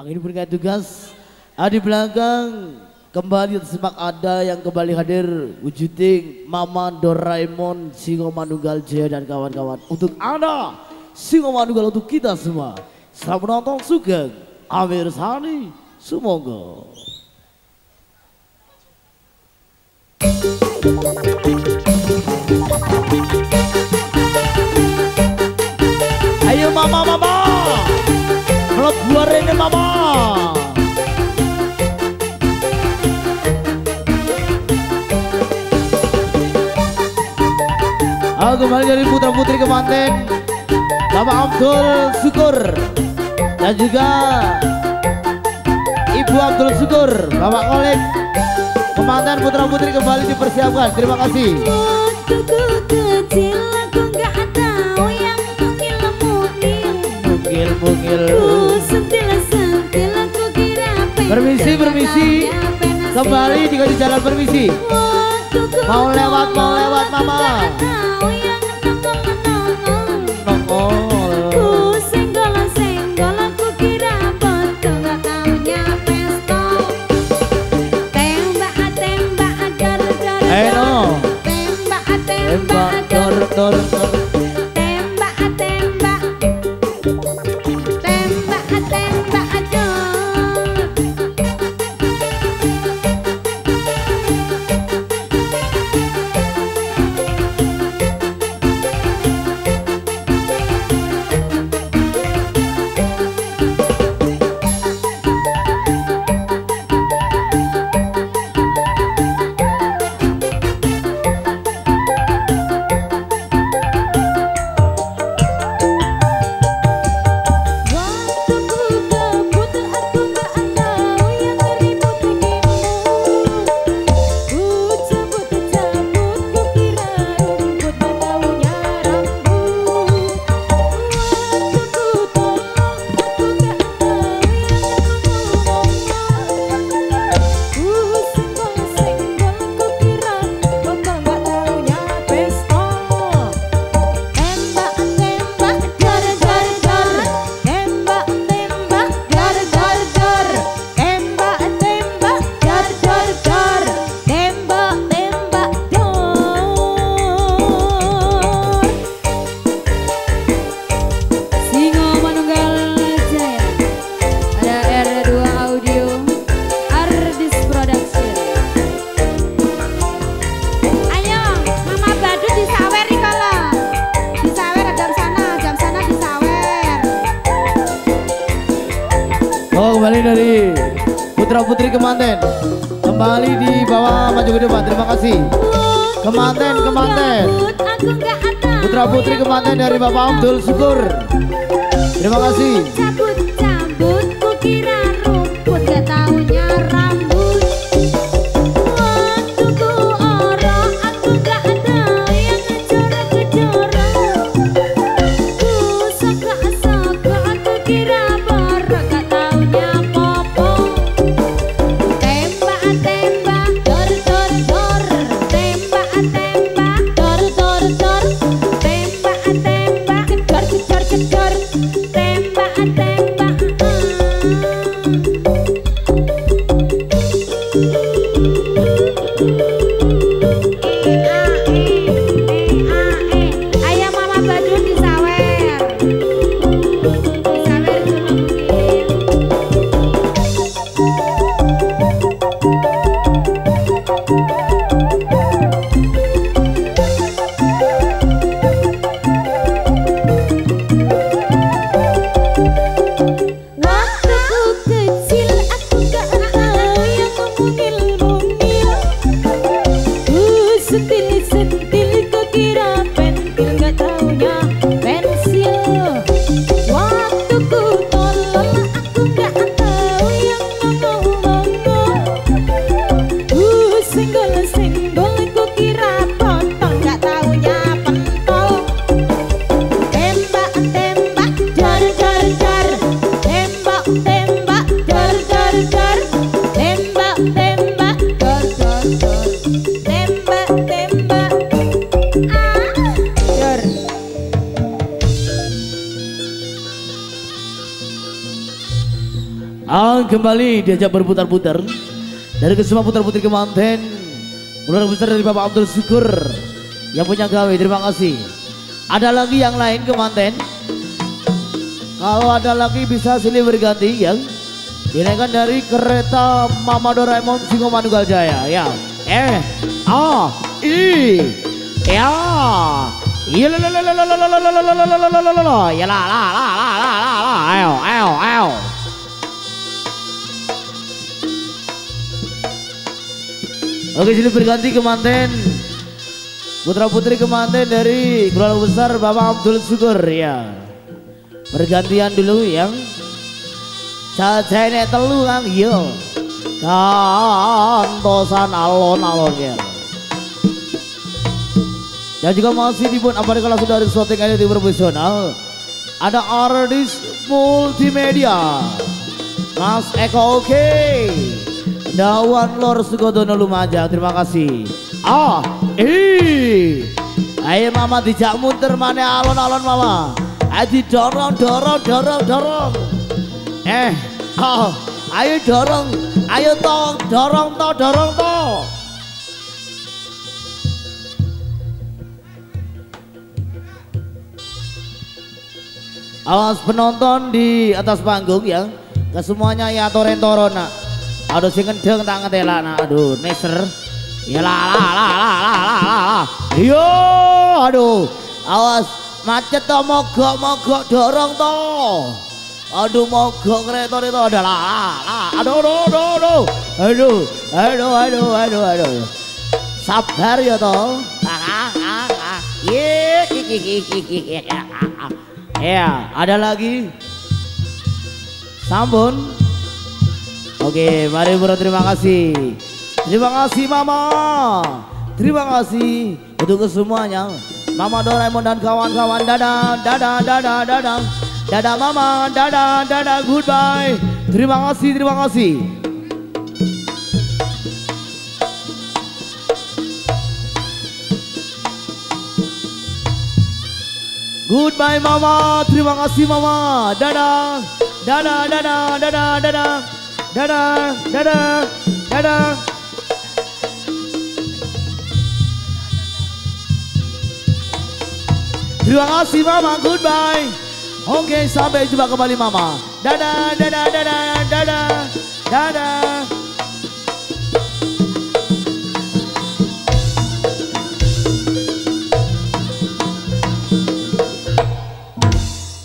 Angin berikan tugas. Di belakang kembali tersemak ada yang kembali hadir wujuding Mama Doraemon Singo Manunggal Jaya dan kawan-kawan. Untuk Anda Singo Manunggal, untuk kita semua. Selamat menonton Sugeng Amir Sani Sumonggo. Ayo mama melot buar ini mama. Kembali dari putra putri kemanten Bapak Abdul Syukur dan juga Ibu Abdul Syukur, Bapak Kolek. Kemanten putra putri kembali dipersiapkan. Terima kasih. Waktuku kecil aku gak tahu yang mungil-mungil. Ku sentil aku kira Permisi. Kembali dikasih jalan permisi. Mau lewat mama. Nongol. Ku senggol aku kira betul gak taunya pesta. Tembak dor. Tembak dor. Kembali dari putra putri kemanten kembali di bawah maju ke depan. Terima kasih kemanten putra putri kemanten dari Bapak Abdul Syukur. Terima kasih. Cabut kukira rumput gak taunya rambut. Waktuku orang aku gak ada yang ngejorak-ngejorak. Ku saka aku kira barak gak taunya popo. Tembak dor. Tembak dor. Tembak jedor. Tembak Kembali diajak berputar-putar dari kesemua putar-putri kemanten. Mulai besar dari Bapak Abdul Syukur yang punya gawe, terima kasih. Ada lagi yang lain kemanten? Kalau ada lagi bisa silih berganti ya. Dinaikkan dari kereta Mama Doraemon Singo Manunggal Jaya ya. Ya ayo. Oke, silih berganti kemanten. Putra putri kemanten dari keluarga besar Bapak Abdul Syukur ya. Bergantian dulu yang cacene telu kang yo. Kantosan alon-alon ya. Dan juga masih dibuat apa kalau sudah ada syuting edit profesional. Ada artis multimedia Mas Eko oke. Dawan Lor Sugodono Lumajang, terima kasih. Ayo mama dijak munter mana alon-alon mama. Ayo didorong. Ayo dorong, ayo dorong to. Awas penonton di atas panggung ya. Kesemuanya ya toren-torona. Aduh sing gendeng tak ngetelana, aduh neser. Ya la. Yo, aduh. Awas macet to mogok dorong to. Aduh mogok kereta itu ada la. Aduh. Sabar ya to. Ya, ada lagi. Sampun. Oke, mari bro, terima kasih. Terima kasih Mama. Terima kasih untuk kesemuanya. Mama Doraemon dan kawan-kawan. Dadah. Dadah Mama, dadah, goodbye. Terima kasih. Goodbye Mama, terima kasih Mama. Dadah. Terima kasih Mama, goodbye. Oke, sampai jumpa kembali Mama. Dadah.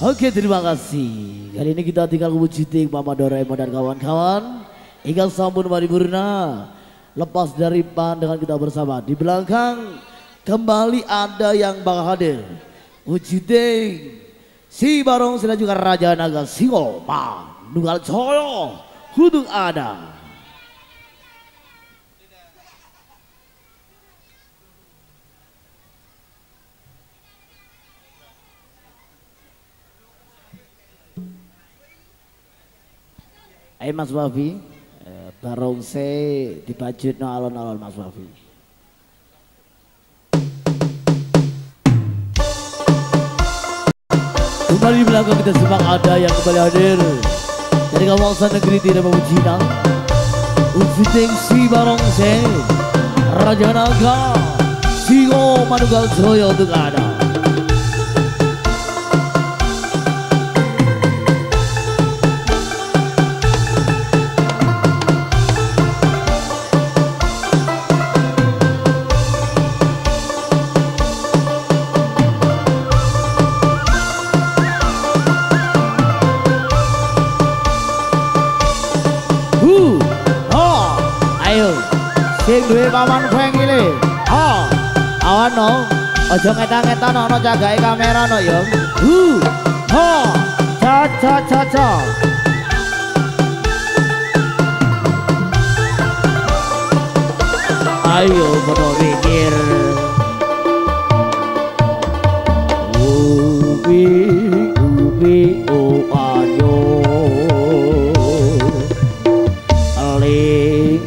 Oke, terima kasih. Kali ini kita tinggal wujudin Mama Doraemon dan kawan-kawan. Ingkang sampun paripurna. Lepas dari pandangan kita bersama. Di belakang kembali ada yang bakal hadir. Wujudin si Barong Sila juga Raja Naga Singo Manunggal Jaya kudu ada. Ayo Mas Wafi, Barong se dibajut no alon-alon Mas Wafi. Kembali di belakang kita simak ada yang kembali hadir dari kawasan negeri tidak Mujina. Wujuding si Barong se Raja Naga Singo Manunggal Jaya untuk ada. Sing duwe paman pengile. Awan no. Aja ngetan-ngetan ono jagae kamera no ya. Cha. Ayo padha mikir. Ubi ayo. Aling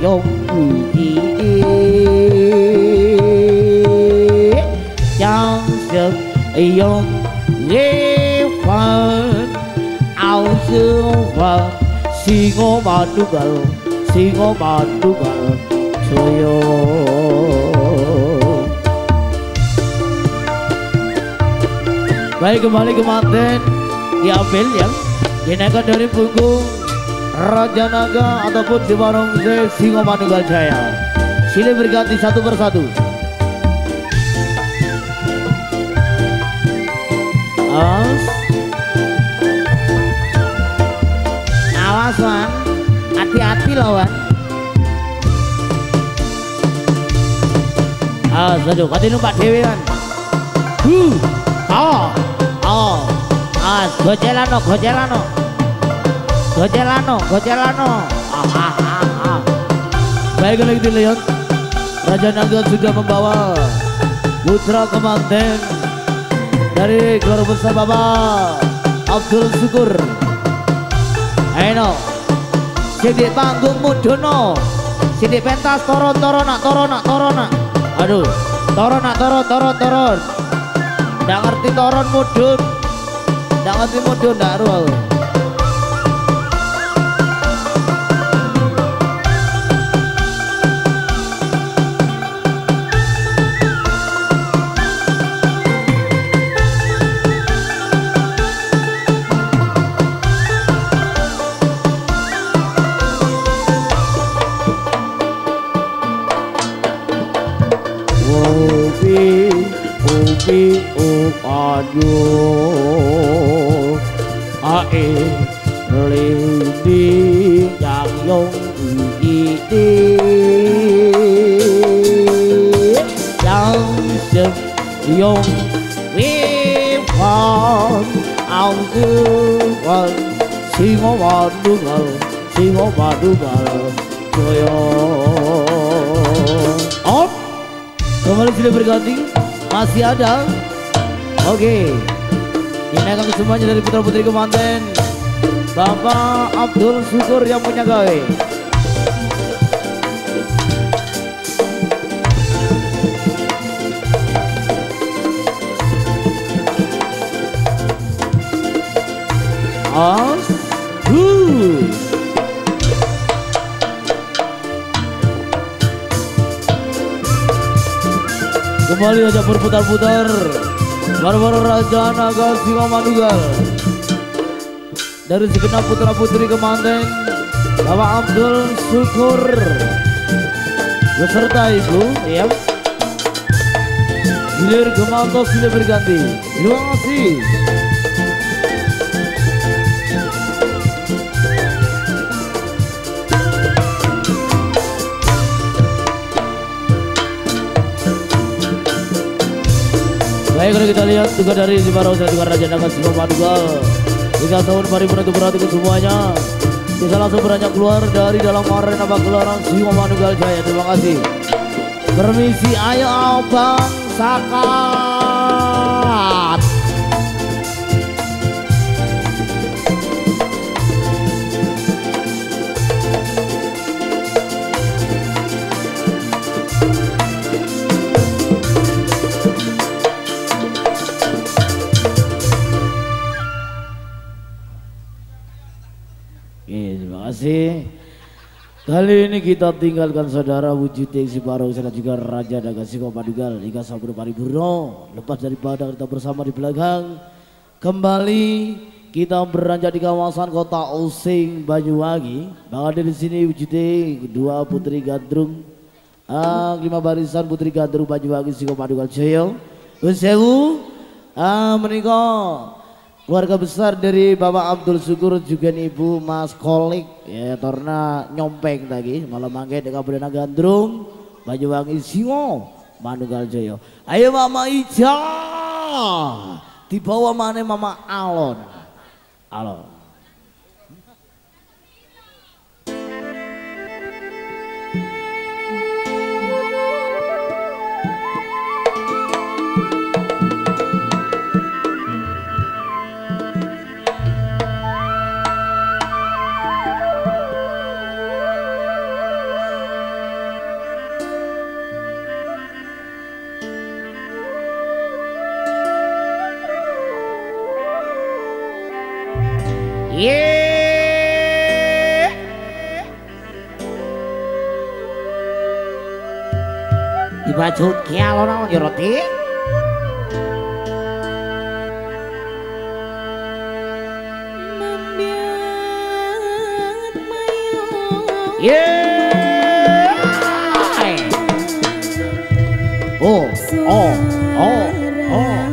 Yong Quy Trong sức Yong Ghê Phật Áo Angsuwan Singo Manunggal Jaya. Baik, kembali ke manten diambil ya, dinaikkan dari punggung Raja Naga ataupun di Barongsai Singo Manunggal Jaya. Silih berganti satu persatu. Awas Wan, hati-hati lawan. Aduh, kati numpak dewe kan. Gocelano. Baik, lagi dilihat Raja Naga sudah membawa putra kemanten dari keluarga besar Bapak Abdul Syukur. Ayo sidik panggung mudono, sidik pentas toron. Aduh, toron. Nggak ngerti toron mudun, nggak ruang. Aduh, linding yang yong iti yang yong wifan angsuwan Singo Manunggal Jaya. Kembali silih berganti, masih ada. Oke, dinaikkan semuanya dari putra-putri kemanten Bapak Abdul Syukur yang punya gawe. Kembali aja berputar-putar baru-baru Raja Naga Singo Manunggal dari segenap putra-putri kemanten Bapak Abdul Syukur beserta ibu ya. Gilir kemantos silih berganti. Terima kasih. Baik, kalau kita lihat juga dari Barongsai juga Raja Naga Singo Manunggal hingga tahun 2000 untuk perhatikan semuanya. Bisa langsung beranjak keluar dari dalam arena pagelaran Singo Manunggal Jaya. Terima kasih. Permisi, ayo Abang Sakat. Terima kasih. Kali ini kita tinggalkan saudara wujudnya si Barongsai dan juga Raja Naga Singo Manunggal hingga sampai paripurna. Lepas daripada kita bersama di belakang, kembali kita beranjak di kawasan kota Osing Banyuwangi. Bahkan di sini wujudnya dua putri gandrung, 5 barisan putri gandrung Banyuwangi Singo Manunggal Jaya. Sewu, menikah keluarga besar dari Bapak Abdul Syukur juga nih Ibu Mas Kolik ya, torna nyompeng tadi malam mangke di Kabupaten Gandrung Banyuwangi Singo Manunggal Jaya. Ayo Mama Ija dibawa mana Mama Alon. Yeah. dibajut kialon ya roti. Yeah. Oh, oh, oh, oh.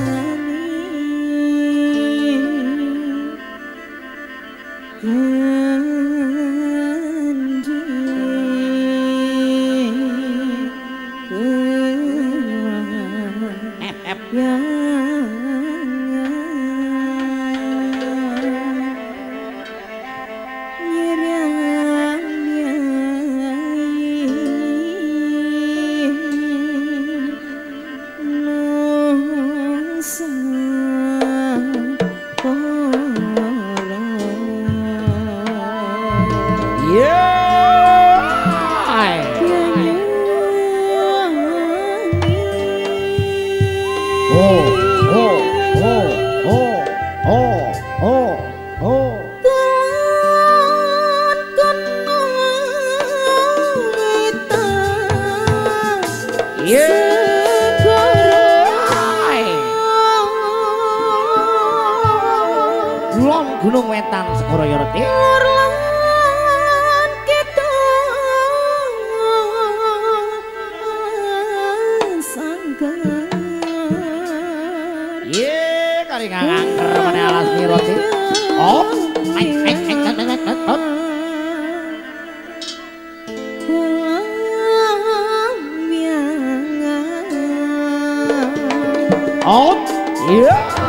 Gunung Wetan Segoro Yoroti ye kali ngangker mana alas miroti oh oh iya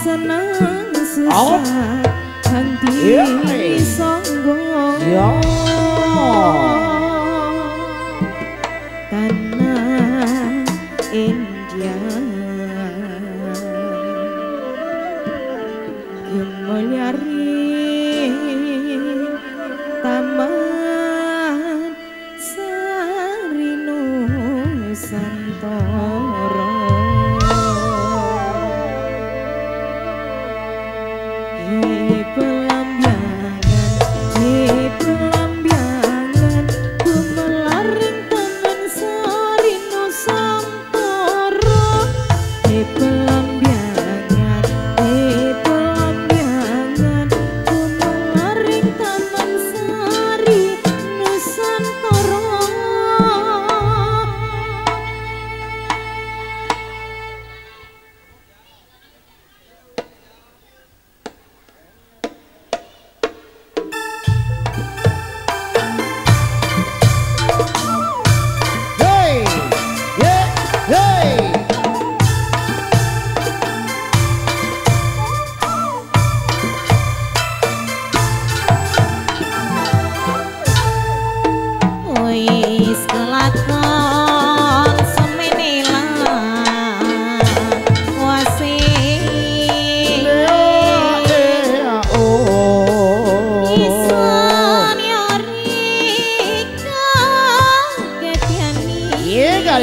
senang susah hati songgo tanah India gemolyari taman sari Nusantara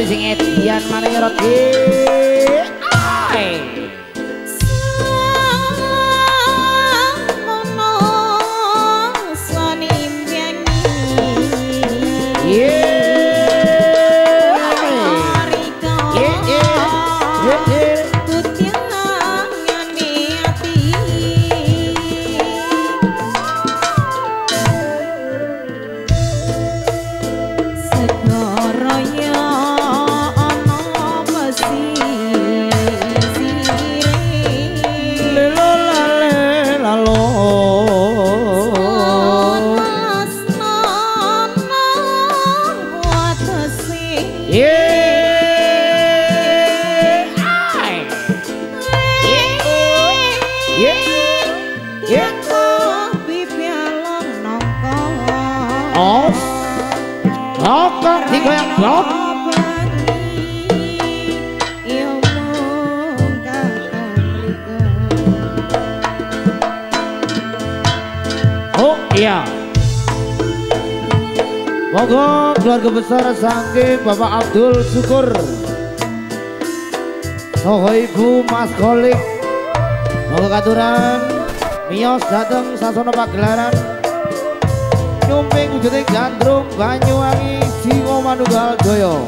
sing edian mana ya roti iya. Monggo keluarga besar saking Bapak Abdul Syukur Soho Ibu Mas Golik monggo katuran miyos dateng sasana pagelaran nyumping wujuding gandrung Banyuwangi Singo Manunggal Jaya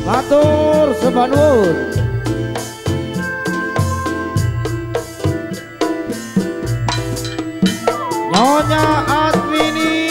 matur sembah nuwun. Nyonya Admini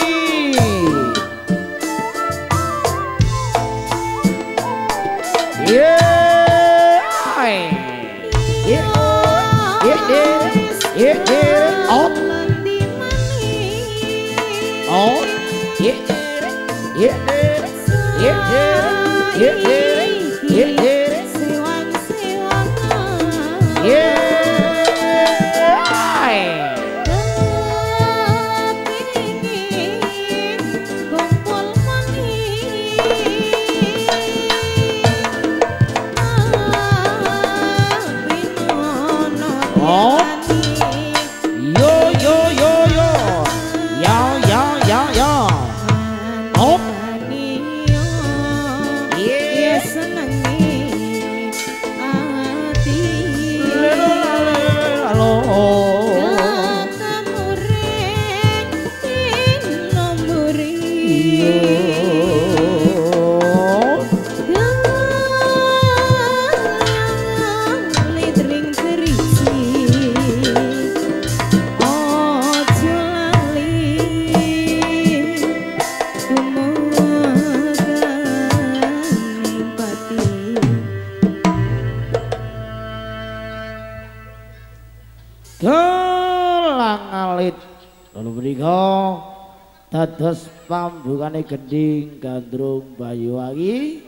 dados pambukane gending gandrung Banyuwangi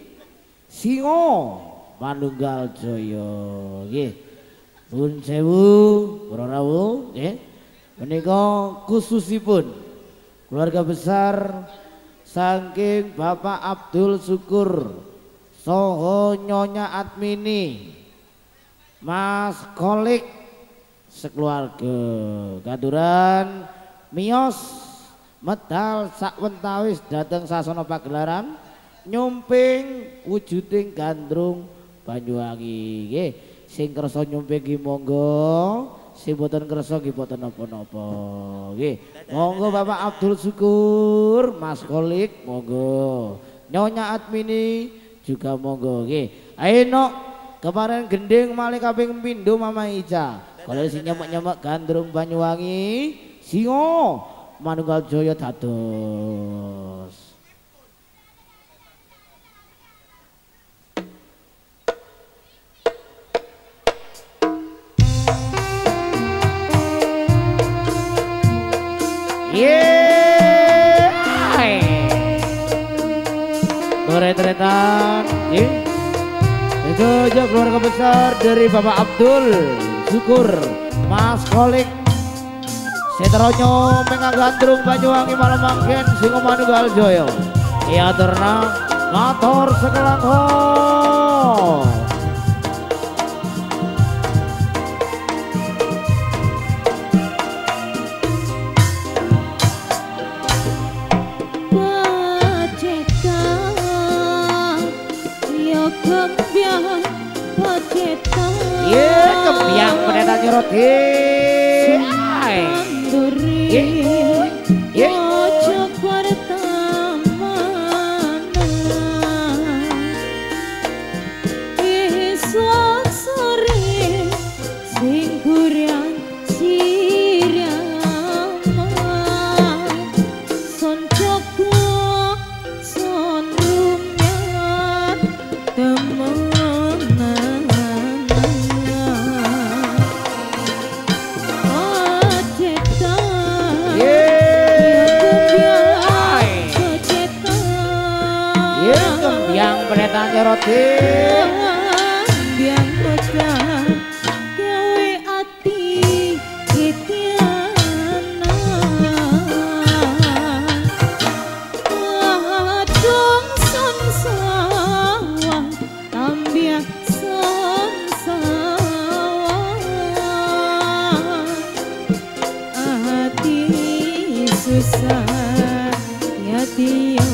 Singo Manunggal Jaya nggih. Nuwun sewu para rawuh nggih. Menika khususipun keluarga besar saking Bapak Abdul Syukur saha Nyonya Admini Mas Kolik sekeluarga katuran miyos medal sakwentawis dateng sasana pagelaran nyumping wujuding gandrung Banyuwangi nggih. Sing kersa nyumping ki monggo, sing boten kersa ki boten napa-napa nggih. Monggo Bapak Abdul Syukur, Mas Kolik monggo. Nyonya Admini juga monggo nggih. Ayo kemarin gending malih kaping pindho Mama Ica. Kalau sing nyemek-nyemek gandrung Banyuwangi Singo Manunggal Jaya dados. Tore-toretan itu aja keluarga besar dari Bapak Abdul Syukur Mas Kolik Setronyo menggandrung Banyuwangi malam mangken Singo Manunggal Jaya. Iya terna matur sekelangho. Kembiang pendeta nyeroti pojok pertamanan esok sore sing kurang sirama son joko son rumyat temenan pendeta nyeroti biang bocah gawe ati kitiana adong son sawah tambiak son sawah ati susah ya tiyo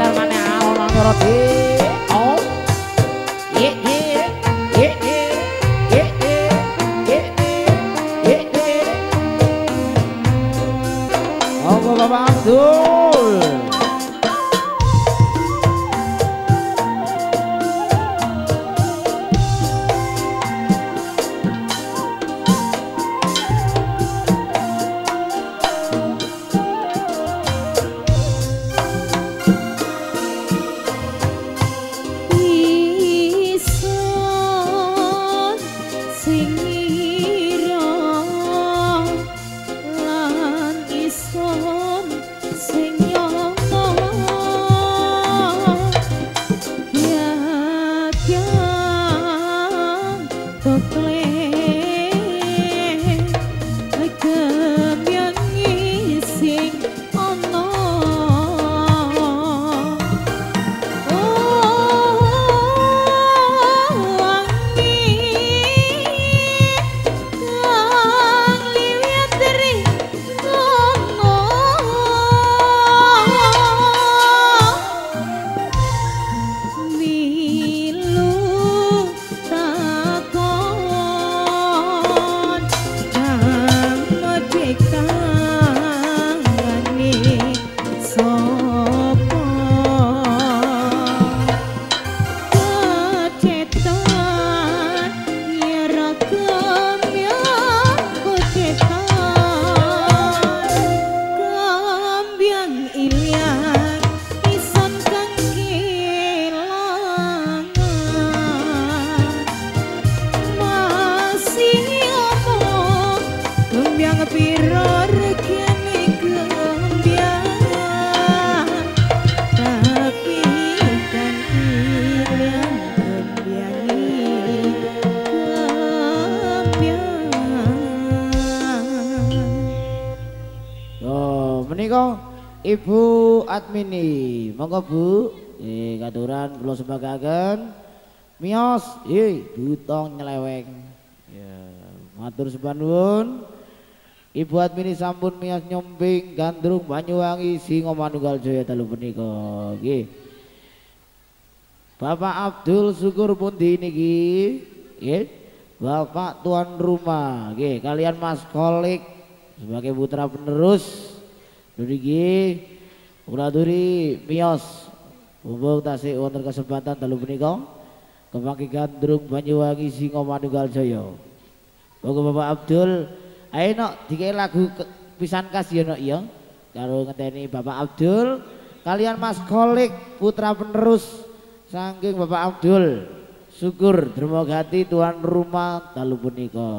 kalian mana alon roti. Oh. Ye ye ye ye ye ye ye ye. Oh Bapak Abdul. Ibu Admini, monggo Bu, katuran kula sebagaken miyos, butong nyeleweng. Ya, matur sembah nuwun. Ibu Admini sampun miyos nyombing Gandrung Banyuwangi Singo Manunggal Jaya dalu punika. Nggih. Bapak Abdul syukur pundi niki? Nggih. Bapak tuan rumah, nggih, kalian Mas Kolik sebagai putra penerus. Niki kula aturi miyos mumpung tasih wonten kesempatan dalu punika kepanggi Gandrung Banyuwangi Singo Manunggal Jaya. Monggo Bapak Abdul, ayo nok dikei lagu pisan kas ya nok ya. Karo ngenteni Bapak Abdul kalian Mas Kolik putra penerus saking Bapak Abdul. Syukur dermagati tuan rumah dalu punika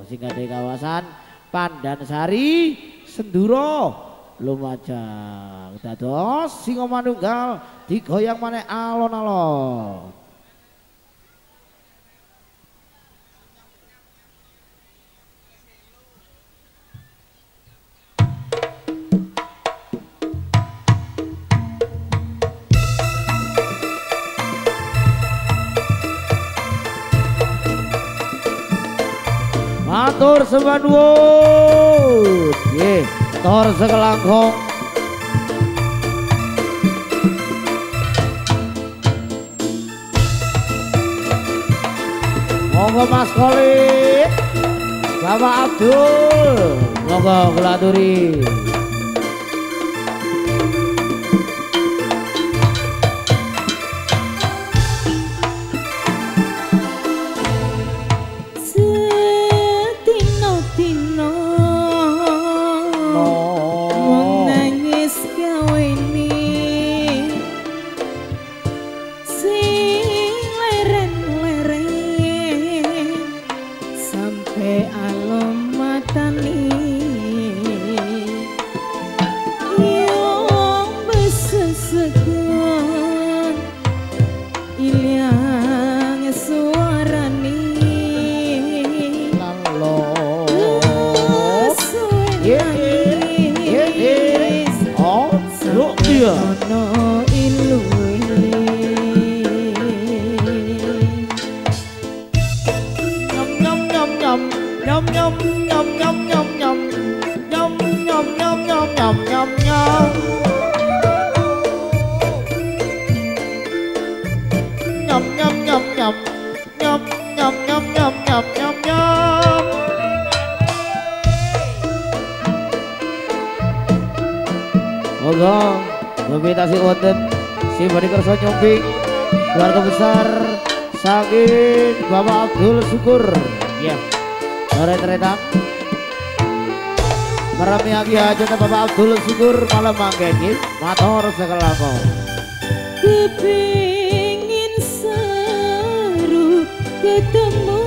sing gadhe kawasan Pandansari Senduro Lumajang. Dados Singo Manunggal digoyang maneh alon-alon. Matur sembah nuwun. Nggih, tor sekelangkung. Monggo Mas Kolik, Bapak Abdul, monggo kula aturi. Lebih tasik wonten si Badi Kerso Nyumping keluarga besar saking Bapak Abdul Syukur. Ya. Teret-teretan meramiaki hajat Bapak Abdul Syukur malam mangkeni matur sekelako. Kepingin seru ketemu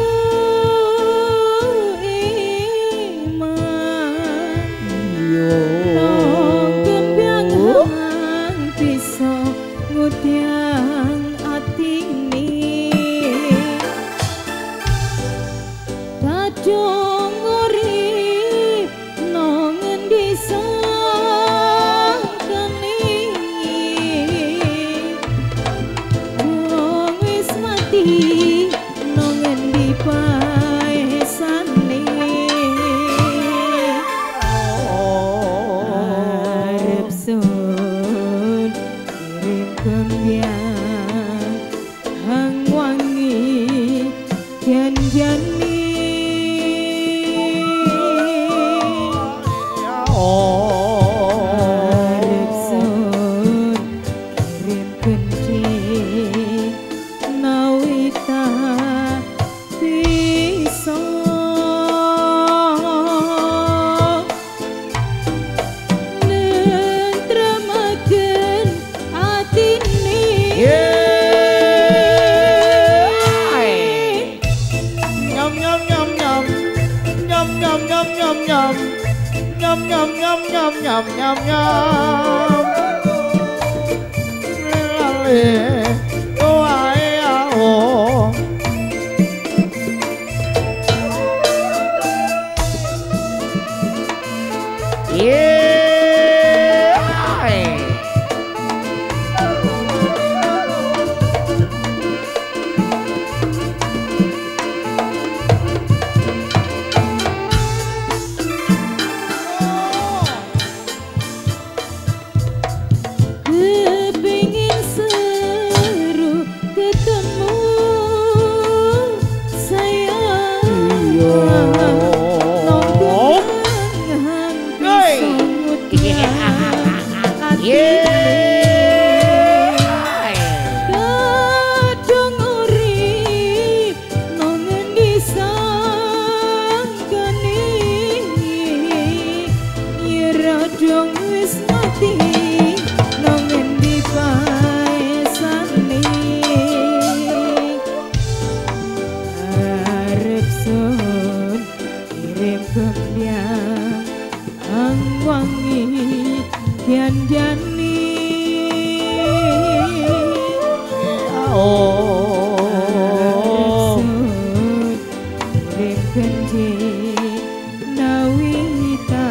yang atini kadung urip nang endi sangkene wong wis mati nang endi paesane arep sun kirim kembiang hang wangi janjani arep sun kirim kencing nawita bisa nentremaken atine Nyam nyam nyam nyam nyam nyam nyam nyam nyam nyam nyam nyam nyam nyam nyam nyam lale oh ae oh kepingin seru ketemu sayang nongkrong disambut kadung urip nang endi sangkene yen dong wis mati nang endi paesane arep sun kirim kembiang ang wangi janjani oh kirim kencing nawita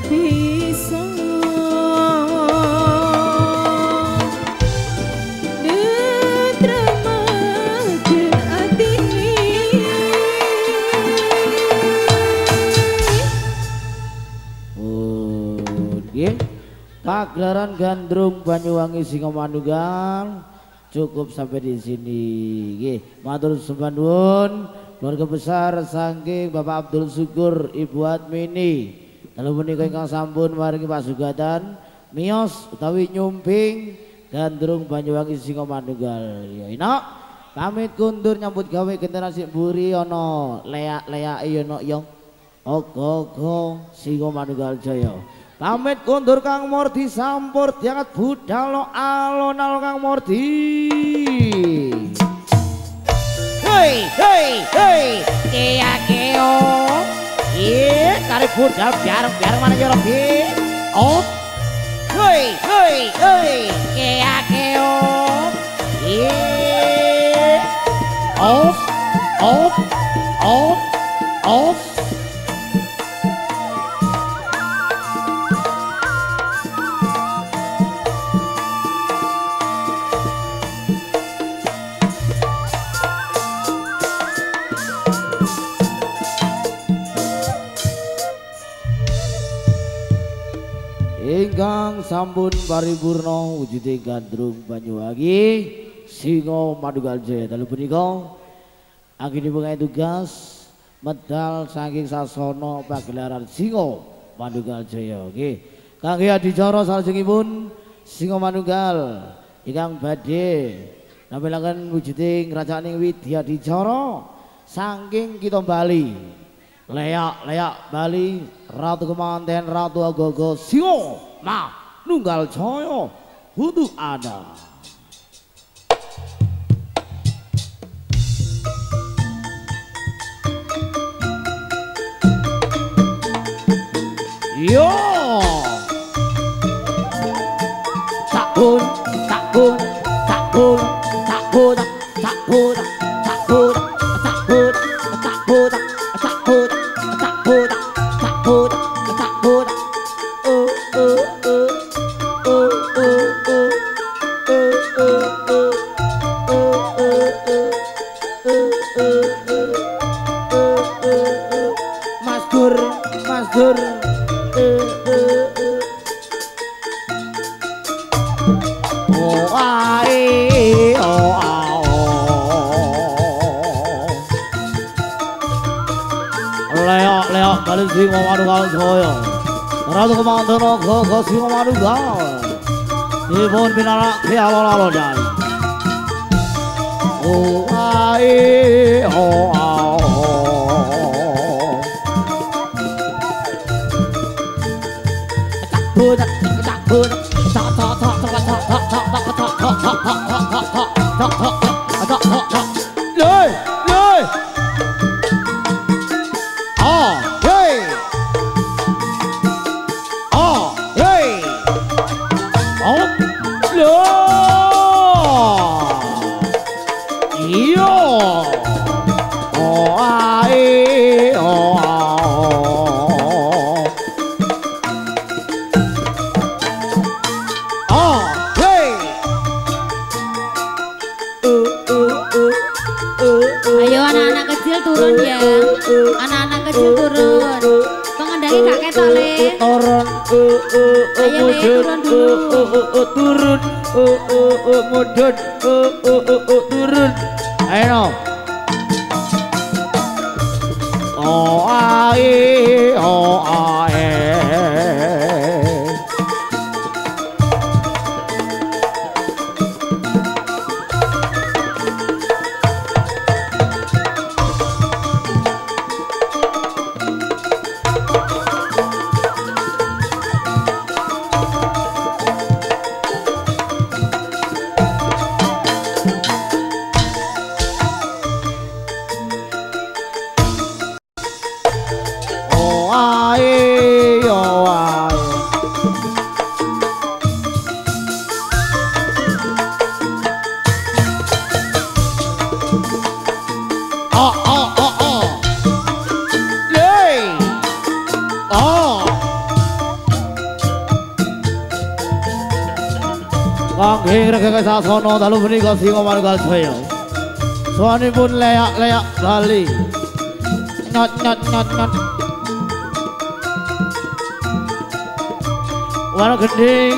bisa nentremaken atine nggih pagelaran gandrung Banyuwangi Singomanunggal cukup sampai di sini nggih matur sembah nuwun keluarga besar saking Bapak Abdul Syukur Ibu Admini dalu menika ingkang sampun maringi pasugatan miyos utawi nyumping gandrung Banyuwangi Singomanunggal ya enak pamit kundur nyambut gawe generasi buri ana leak-leake ya nok yo ogo-ogo Singomanunggal Jaya. Pamit kundur Kang Mordi sampur diangkat budal no alon-alon Kang Mordi. Hei hei hei kia keo iya tarik budal biar mana jorok di oh hei hei hei kia keo iya off off off off ingkang sampun paripurna wujude gandrung Banyuwangi Singomanunggal Jaya dalu punika anggenipun tugas medal saking sasana pagelaran Singomanunggal Jaya nggih kangge adicara salajengipun Singo Manunggal ingkang badhe nampilaken wujuding Kerajaan Widyadijara saking kita Bali. Leak Bali Ratu Kemanten Ratu Agogo Singo Manunggal Jaya untuk ada. Yo takun takun takun takun takun takun takun takun takun takun takun takun Mas Dur leok balik Singo Manunggal Jaya Ratu Kemanten Agogo Singo Manunggal dipun pinanake alon-alon dan Ayo anak-anak kecil turun ya. Anak-anak kecil turun. Pengendali gak ketok le. Turun Ayo le turun dulu. turun mudun turun ayo Kangge Rega Sasono dalu menika Singo Manunggal Jaya. Suwanipun leak Bali. Nyot. Wara gending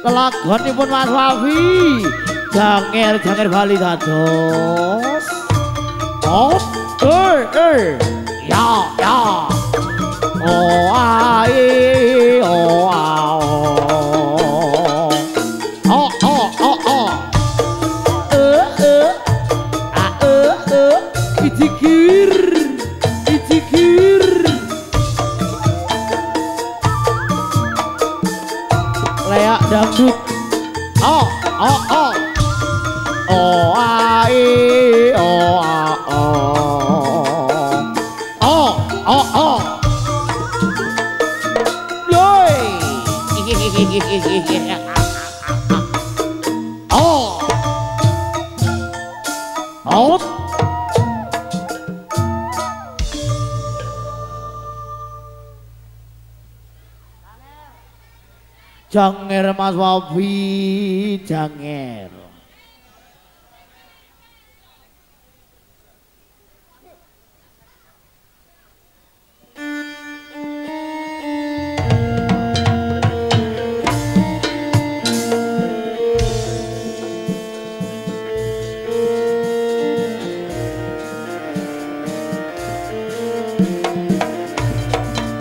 lelagonipun Mas Wafi. Janger Bali dados. Ya. Ijikir leak dangdut Janger Mas Wafi, janger.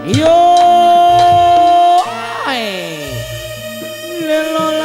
Yo, lelo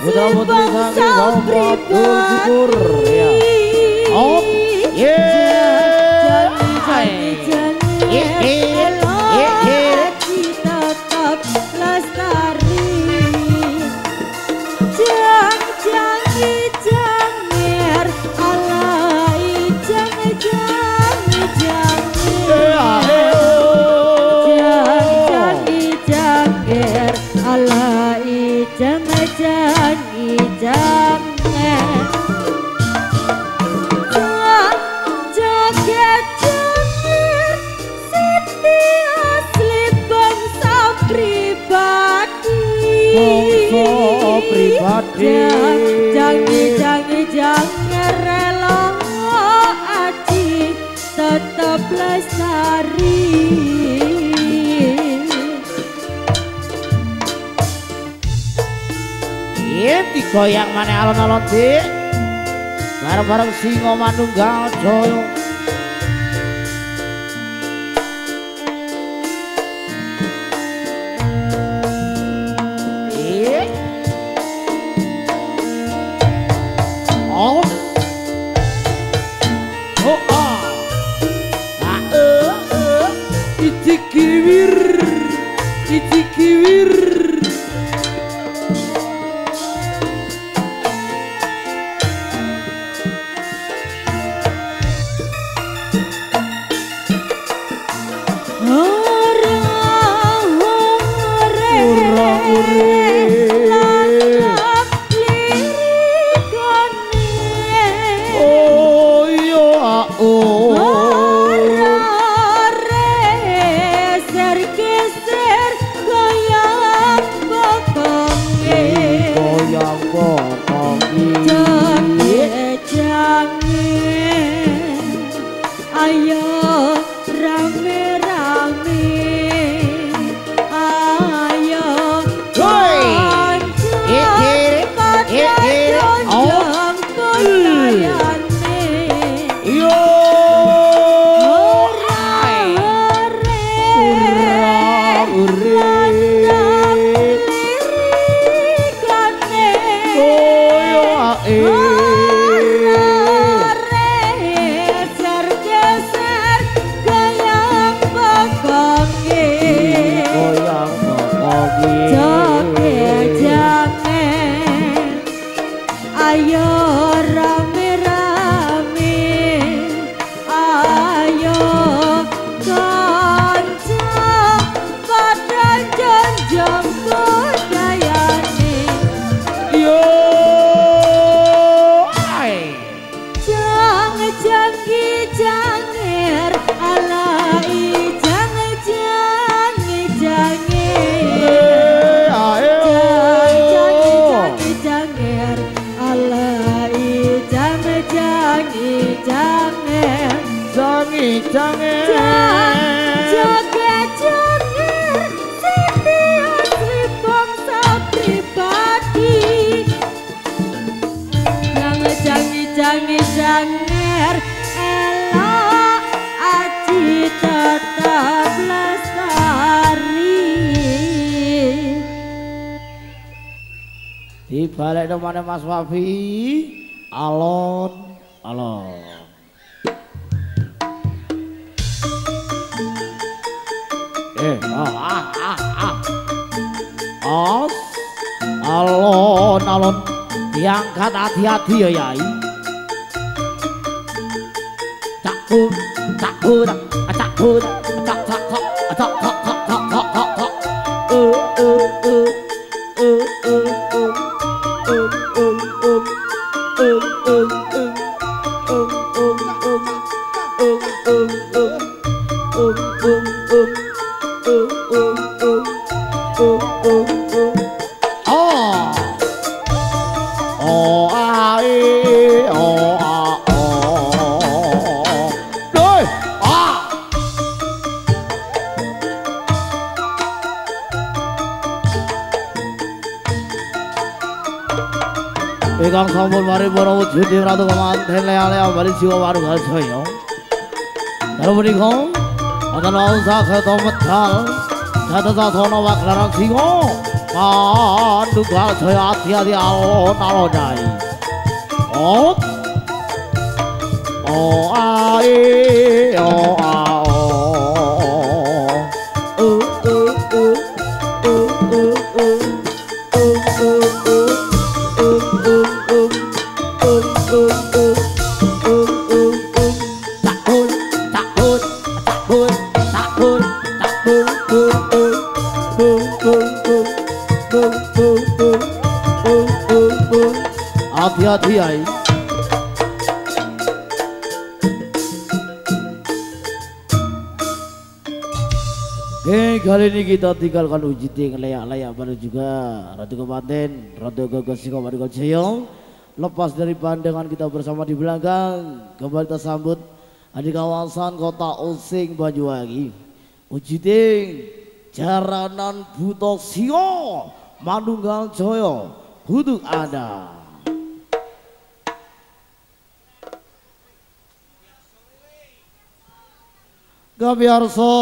putra putri saking Bapak syukur ya. Oh, tetap lestari. Jangi janger alai jangi janger alai jangi janger joget janger Siti asli bangsa pribadi. Jangi janger rela aji tetap lestari. Digoyang maneh alon-alon dik bareng-bareng Singo Manunggal Jaya. Janger elok aji tetap lestari. Dibalik nemane Mas Wafi alon alon. Alon alon diangkat hati-hati ya Yai. Ikang sampun mari para wujuding ratu kemanten lea-lea bali jiwa warung Jaya. Karo punika wonten wau saged medal dados asana waglaran singa Manunggal Jaya hati-hati alon-alon nyai. Oh. Oh ae oh ah hati-hati ya. Kali ini kita tinggalkan uji ting layak-layak pada juga Ratu Kepaten, Ratu Gagos Singomadu Jaya. Lepas dari pandangan kita bersama di belakang, kembali kita sambut di kawasan kota Osing Banyuwangi. Uji ting Jaranan Buto Singo Manunggal Jaya untuk Anda. Kabiarso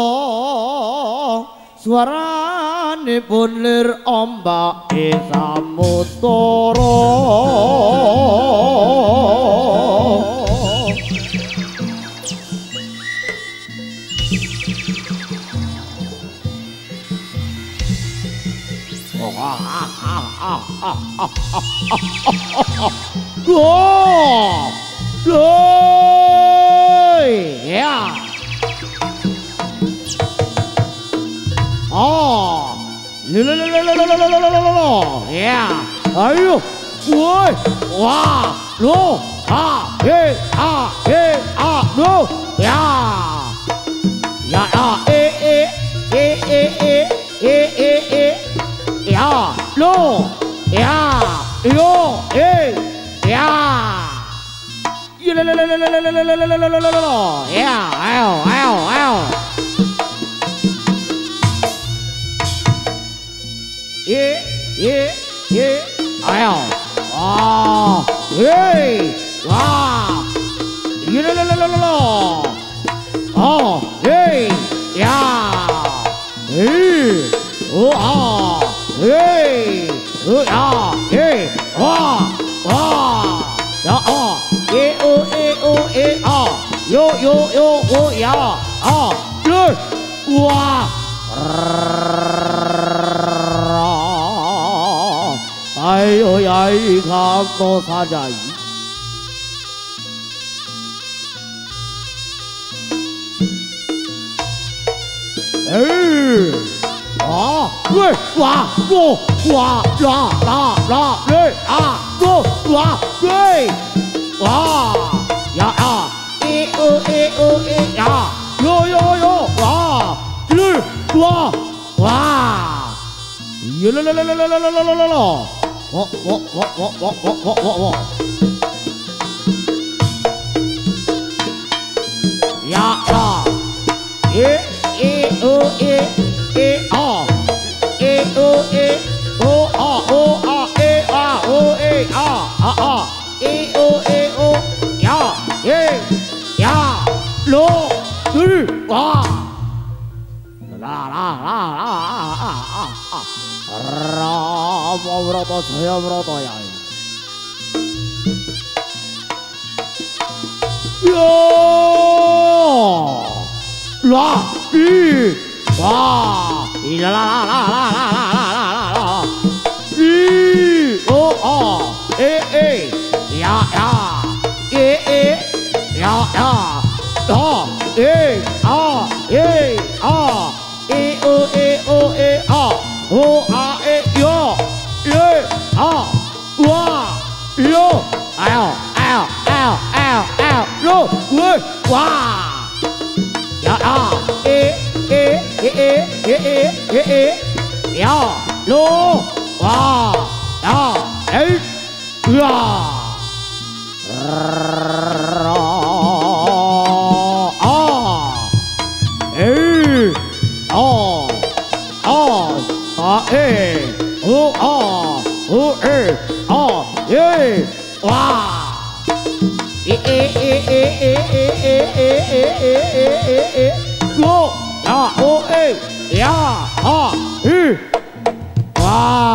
suarane pun lir ombak samudra. Ya. Oh, ya, ayo, woi, wah, lo, lo, ya, ya, ya, lo, ya, yo, ya, ya, ayo. Ayo. Ah, hey. Wah. Oh, hey. Ya. Hey. Oh, ah. Hey. Oh, ya. Hey. Wah. Wah. Ya, ah. Ah. Yo, oh, ya. Ah. Wah. Ayo yai kamu saja. Wah, lo, wah, la, wah, wah, ya, ya, yo, wah, wah, Rama Brata Jaya Brata ya. Yo, la, wah, Wah.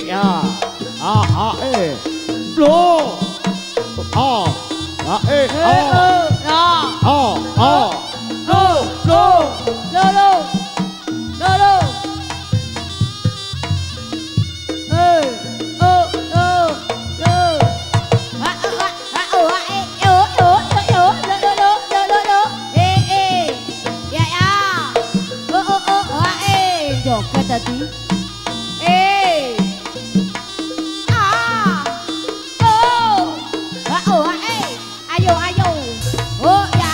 ya. Lo. Joget tadi. Ayo, ayo. Oh ya,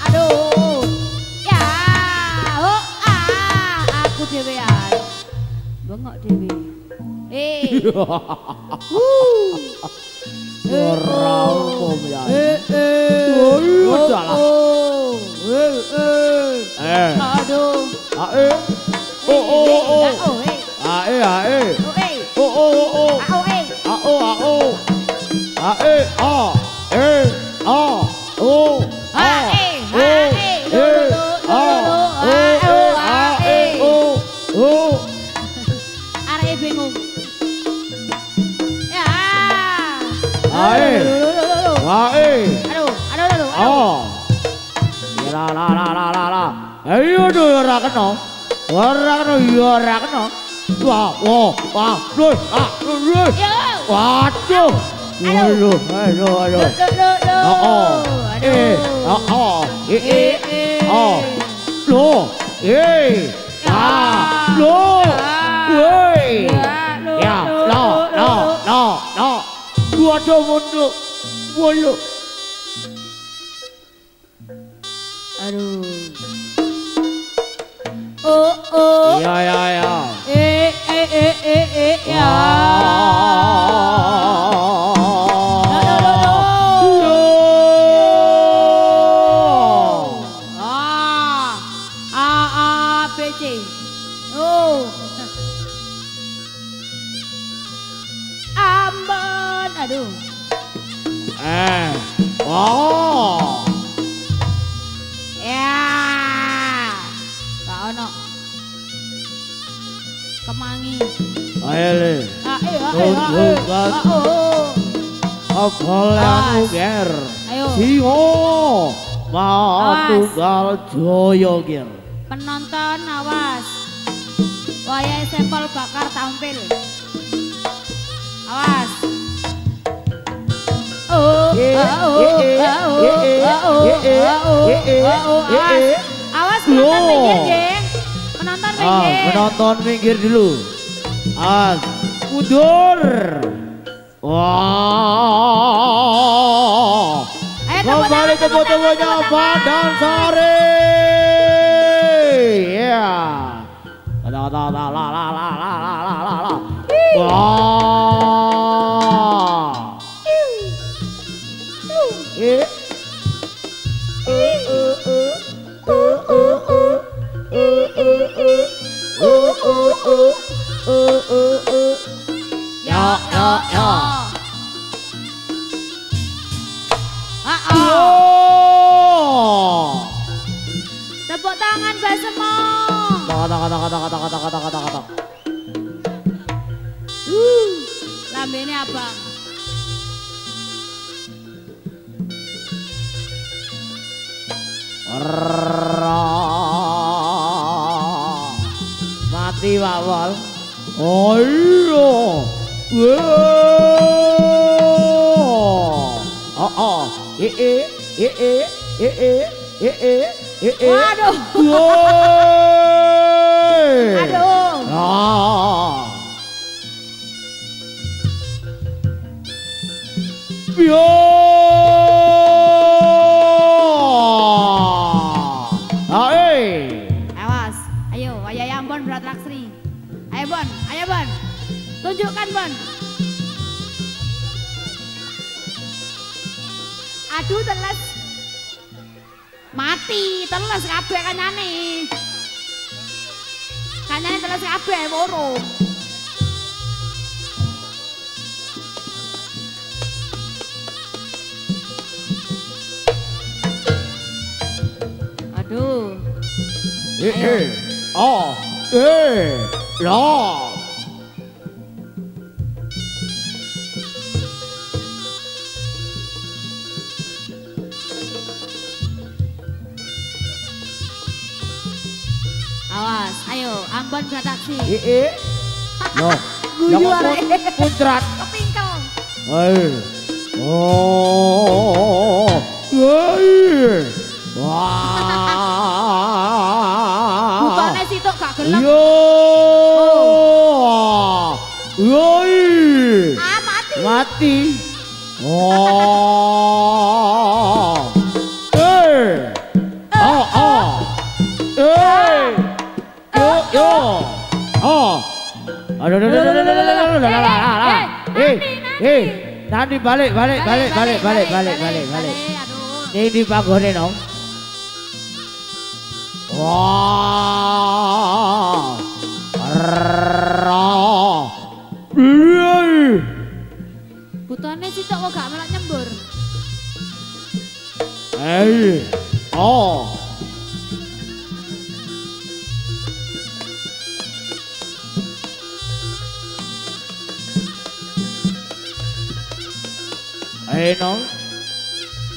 aduh, ya, oh aku dewean, bengok dewe. Ora umum ya. Salah. Aduh. Arek bingung. Ya. Aduh. Ayo ora kena. Ora kena. Wah. Waduh. Aduh. Ya. PC. Oh. Ambon, aduh. Ya. Kak ono. Kemangi. Ayo le. Ger. Ayo. Singo. Manunggal Jaya Ger. Penonton awas. Wayahe sampel bakar tampil. Awas. Awas penonton minggir nggih. Penonton minggir dulu. Mundur. Wah. Kembali tepuk-tepuknya Padang Sari. Ya. Wah. Tepuk tangan Basemo. Kata. Lambene abang. Mati wawal. Oh iya. Waduh. Aduh. Awas, ayo, wayahe Ambon berat laksri. Ayo Bon, tunjukkan Bon. Aduh teles, mati, teles kabeh kanyane. Kanyane teles kabeh woro. Aduh. Awas, ayo Ambon beratraksi. Yo. Guyu arek. Puncrat. Kepingkel. Oh. Wah. Bukane situk gak gelem. Yo. Woi. Ah, mati. Mati. Oh. Yo. Oh. Aduh. Nanti balik. Ini pagone dong. Wah. Butane sitok kok gak melok nyembur. Oh. Nong.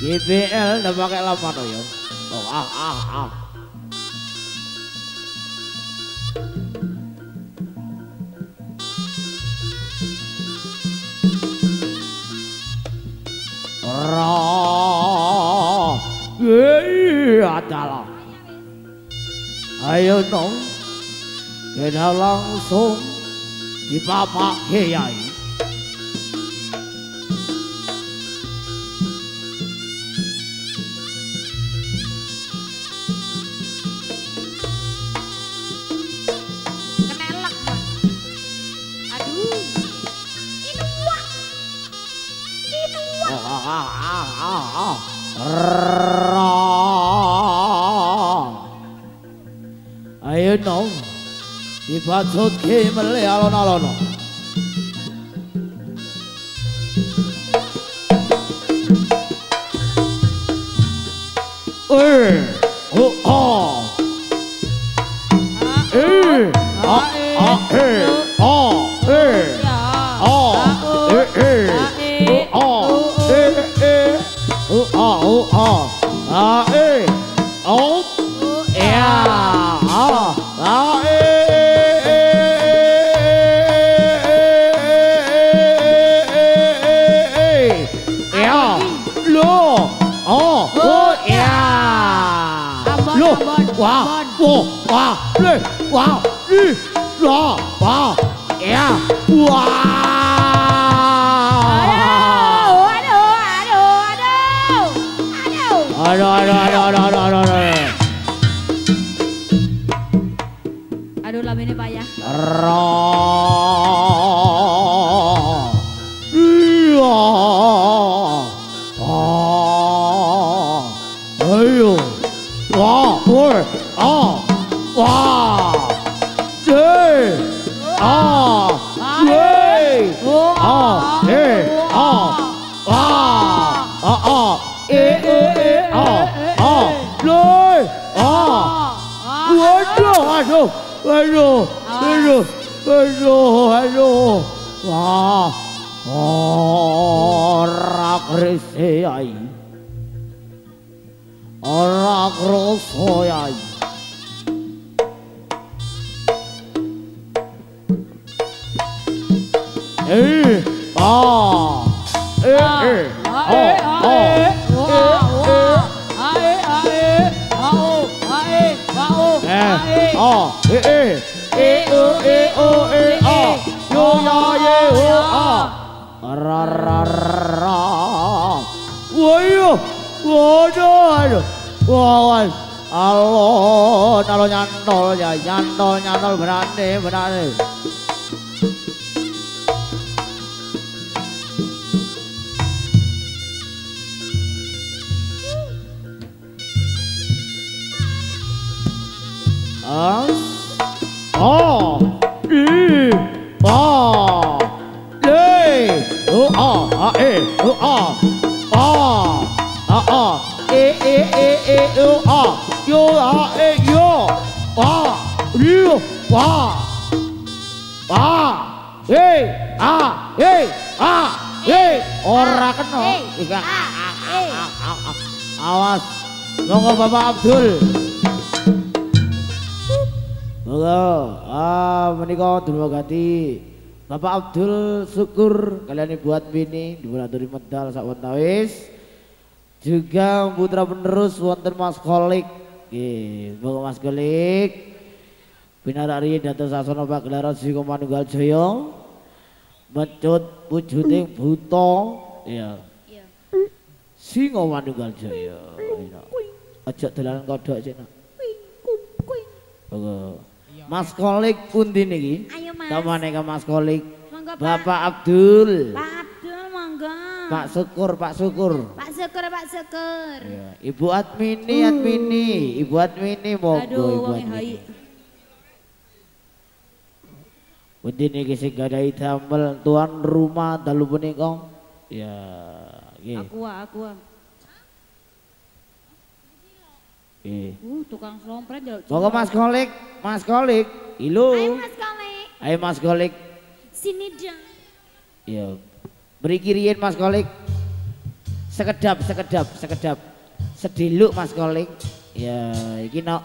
GBL udah pakai lama tuh ya. Oh, adalah. Ayo nong, kita langsung di Bapak Kiai. Kenelak, Bang. Aduh. Inuak. Ayo nong, dipacut ke mele alon-alon. Aduh, lamene payah. Aduh. Wah. Ora krese ai. Ora kroso ai. Alon nyantol ya, nyantol berani. Ora kena. Awas. Monggo Bapak Abdul. menika terima kasih Bapak Abdul Syukur kalian buat bini dibulaturi medal sak wentawis. Juga putra penerus wonten Mas Kolik. Nggih, Mas Kolik. Pinarari Dato Sasono Pak Gelaran Siko Manunggal Jaya. Mecut wujuding buta. Iya. Iya. Singo Manunggal Jaya. Aja dolanan kodhok sik. Mas Kolik pundi niki? Ayo Mas. Kamane ka Mas Kolik. Monggo Pak. Bapak Abdul. Pak Abdul monggo. Pak Syukur, Pak Syukur. Pak Syukur, Pak Syukur. Ya, Ibu Admini, Ibu Admini monggo Aduh, Ibu wong Admini. hai. Pundi niki sing gadahi damel tuan rumah dalu punika? Ya, nggih. Aku. Nggih. Tukang slompret jaluk. Monggo Mas Kolik. Halo. Ayo Mas Kolik. Ayo Mas Kolik. Sini dong. Ya. Mriki riyin Mas Kolik. Sekedap. Sediluk Mas Kolik. Ya, iki nok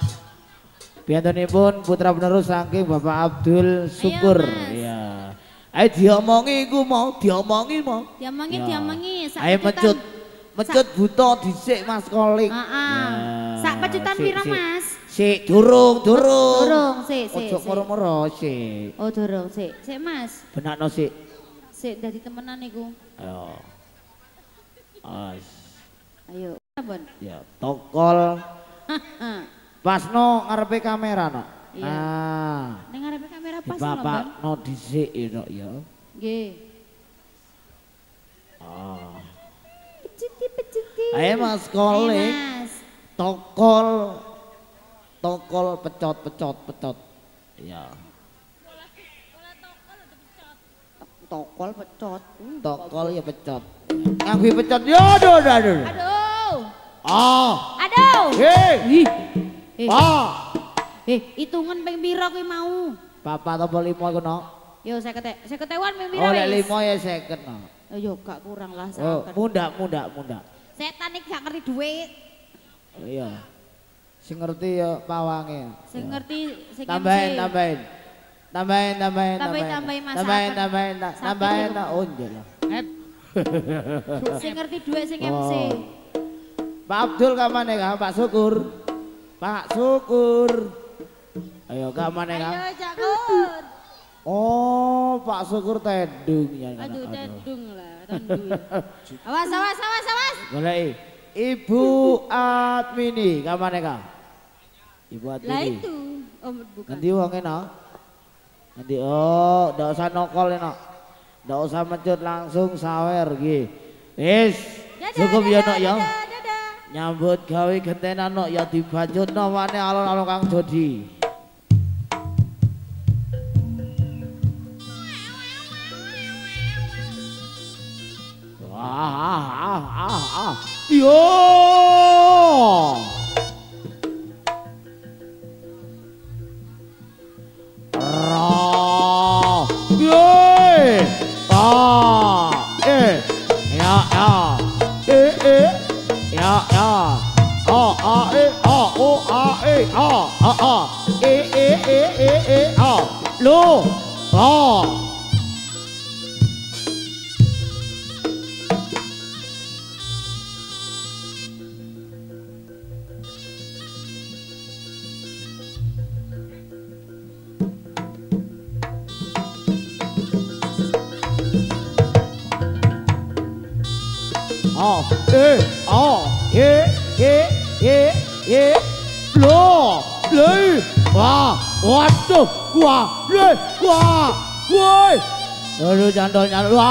biyantunipun putra penerus saking Bapak Abdul Syukur. Ya. Ayo diomongi iku mau, diomongi mau. Diamangi. Ayo mecut buta dhisik Mas Kolik. Heeh. Sak pecutan piro Mas? Sik durung. Sik. Ojo moro-moro sik. Oh, durung sik. Sik Mas. Benakno sik. Sik dadi temenan iku. Ayo. Ayo. Sampun. Ya, tokol. Pasno ngarepe kamera no. Iya. Nah, Ning ngarepe kamera pas lho, Bapak Bang. no dhisik ya. Nggih. Pecuti. Ayo Mas Kolik. Mas. Tokol pecot. Ya. Tokol pecot. Tokol ya pecot. Nganggo pecot. Ya aduh. Aduh. Hei. Hitungan ping pira kuwi mau? Papa apa 5 iku no? Yo 50-an ping pira Oh, wis? lek 5 ya 50 no. Yo gak kurang lah Oh, saken. munda. Setan iki gak ngerti duit. Oh, iya. Sing ngerti ya pawange. Sing ngerti sing Tambahin. Tambahin, Mas. Tambahin. Oh, iya. Sing ngerti duit sing MC. Pak Abdul kamane Kang? Pak Syukur. Ayo kamane Kang? Ayo Cakur. Oh, Pak Syukur tedung ya. Aduh tendung lah, tendung. Awas. Goleki. Ibu Admini kamane Kang? Ibu Admini. Lah itu. Oh bukan. Nanti wonge no. Nanti ndak usah nokol no. Ndak usah mecut langsung sawer nggih. Wis, cukup ya nok ya. Dadah. Nyambut gawe gentenan nok ya dibajutno wane alon-alon Kang Jodi. Yo. Aduh jandol aduh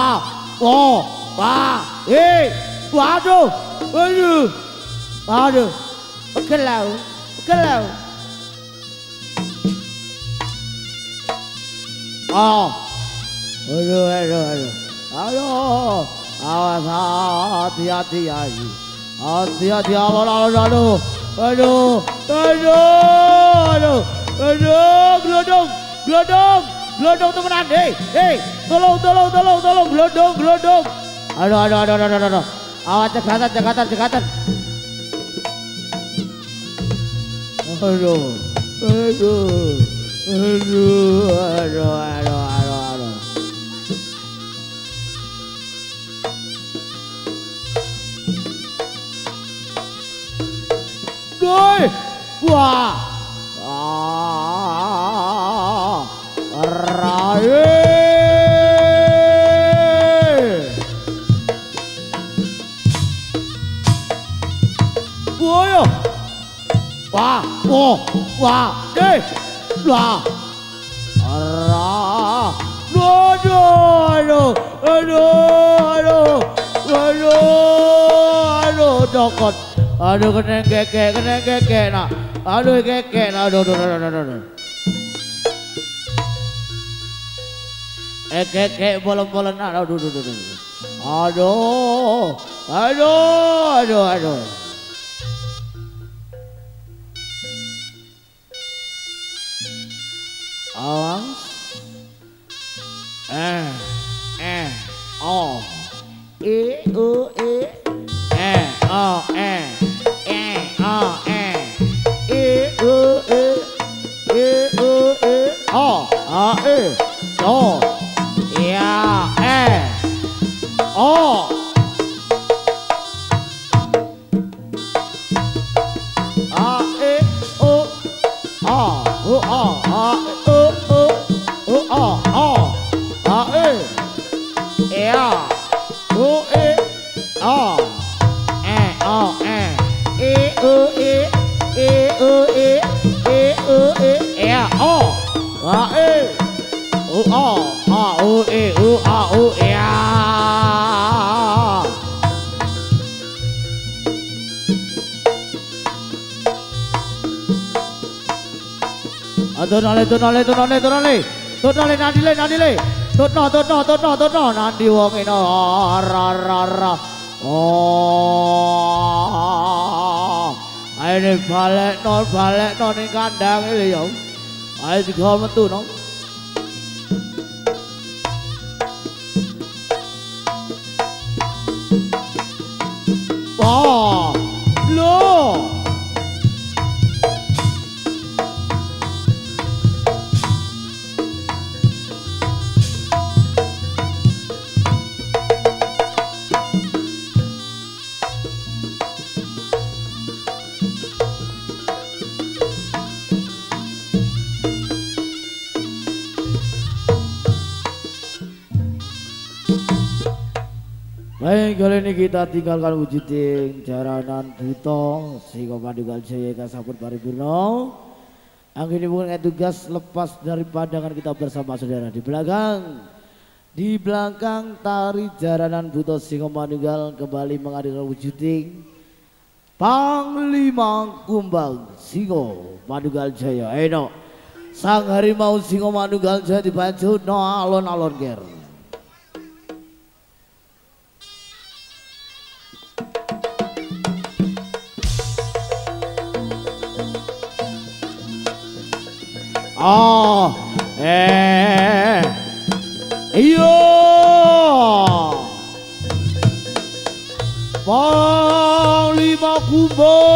kelau aduh awas hati-hati glodong temenan tolong glodong aduh awas cekatan Aduh, aduh, aduh, aduh, aduh. Doi, wah, Rai. Wah, wah, wah, wah, deh, wah. Arah, aduh, aduh, dokot, aduh kena keke, nah, aduh keke, nah, aduh, keke, bolong, nah, aduh. Awas, o, u, o, do, ya, o. Tonole nadile. Tutno nandi wong ino ra. Oh. Ayo balik no ning kandang iki ya. Ayo digawa metu no. Wah. Loh. Baik, kali ini kita tinggalkan wujuding jaranan buto sehingga Manunggal Jaya kasabut paripurna. Angin bukan tugas lepas dari pandangan kita bersama saudara di belakang tari jaranan buto sehingga Manunggal kembali menghadirkan wujuding Panglima Kumbang Singo Manunggal Jaya. Eno sang harimau Singo Manunggal Jaya dibantu no alon-alon ger. Iyo Panglima Kumbang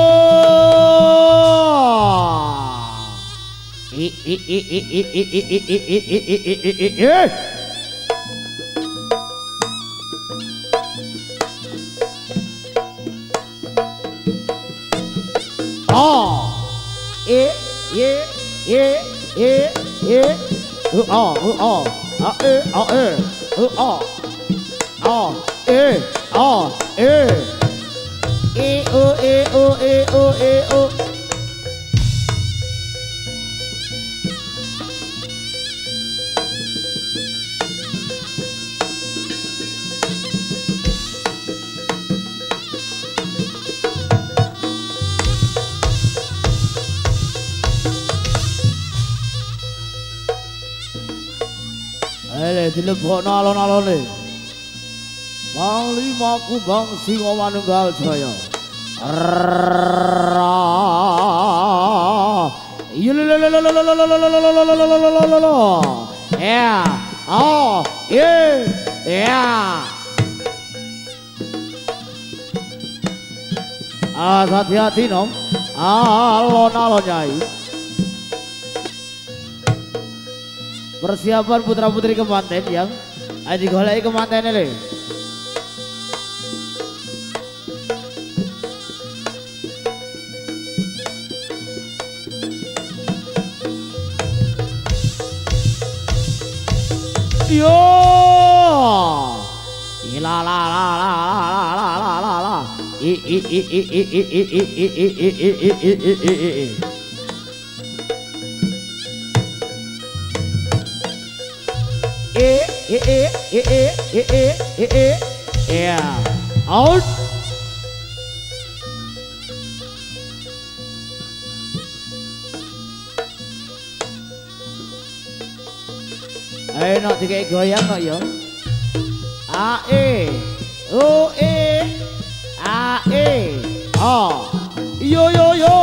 dilebokno alon-alone Panglima Kumbang Singo Manunggal Jaya. Hati-hati nom alon-alon nyai. Persiapan putra putri kemanten yang ayo digoleki kemantene le. Yo. La la la la la la la la la. Yeah. Out. Ayo nak dikai goyang nak yo. A E O E A E A yo yo yo.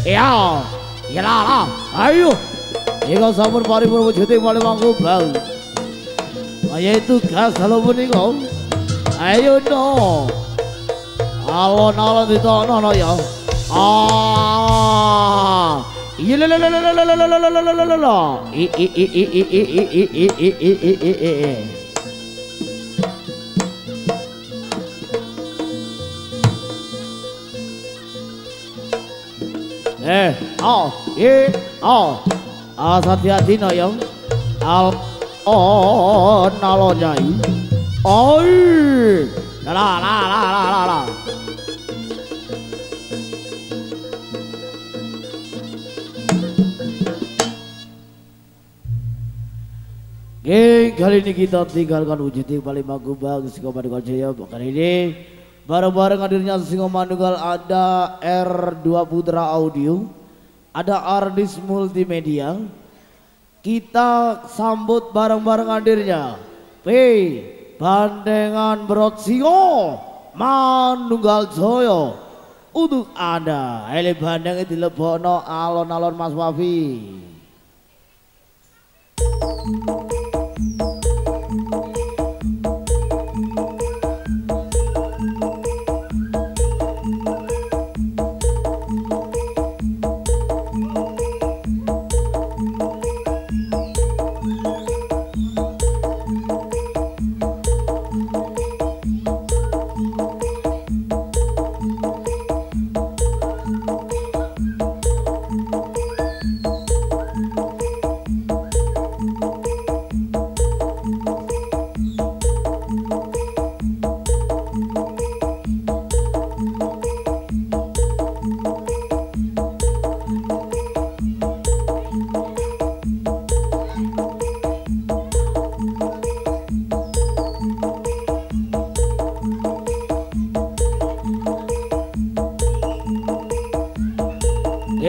iya lah ayo ika sampun paripurna wujuding Palemangku Bang yaitu gas kalau menika ayo no alon-alon ditono no ya iya hati-hati no yang nalo nyai la kali ini kita tinggalkan wujuding Palemangku Bang Singomanunggal Jaya. Kali ini bareng-bareng hadirnya Singomanunggal ada R2 Putra Audio, ada Ardis Multimedia. Kita sambut bareng-bareng hadirnya P Bandengan Brot Singo Manunggal Jaya. Untuk Anda ele bandengnya dilebono alon-alon Mas Wafi.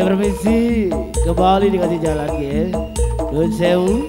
Permisi kembali dikasih jalan ya. Nun sewu.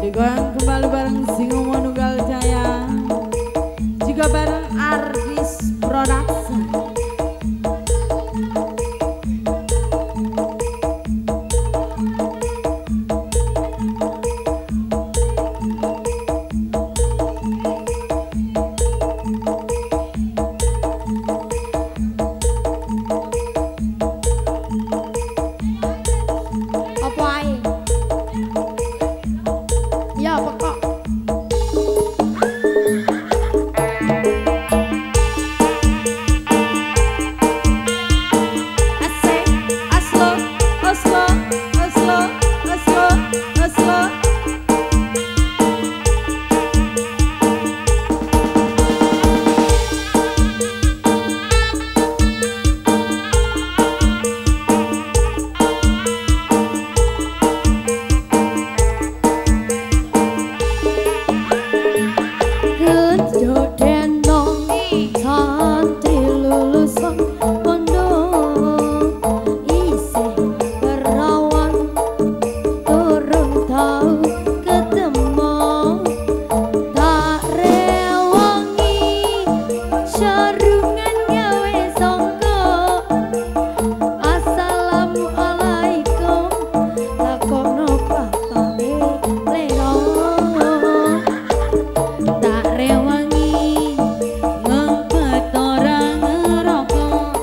Digoyang kembali bareng Singo Manunggal Jaya, juga bareng Argis Production. Apa ae? Ya pokok. Asik, aslo, aslo, aslo, aslo, aslo. Kedok denong santri lulusan pondok isih perawan turun tau ketemu tak rewangi sarungan gawe sangka assalamualaikum lakono papane leno tak rewangi ngempet orang ngerokok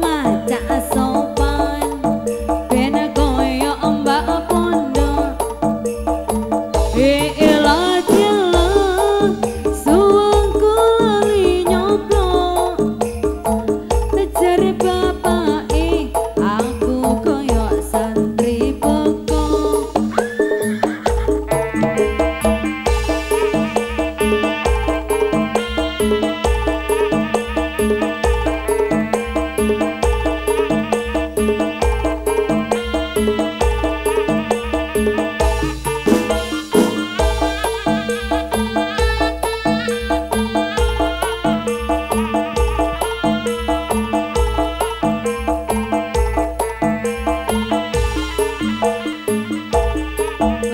macak sopan bena koyo mbak pondok elah jelah suwengku lali nyoblok cari bapake aku koyo santri pokok.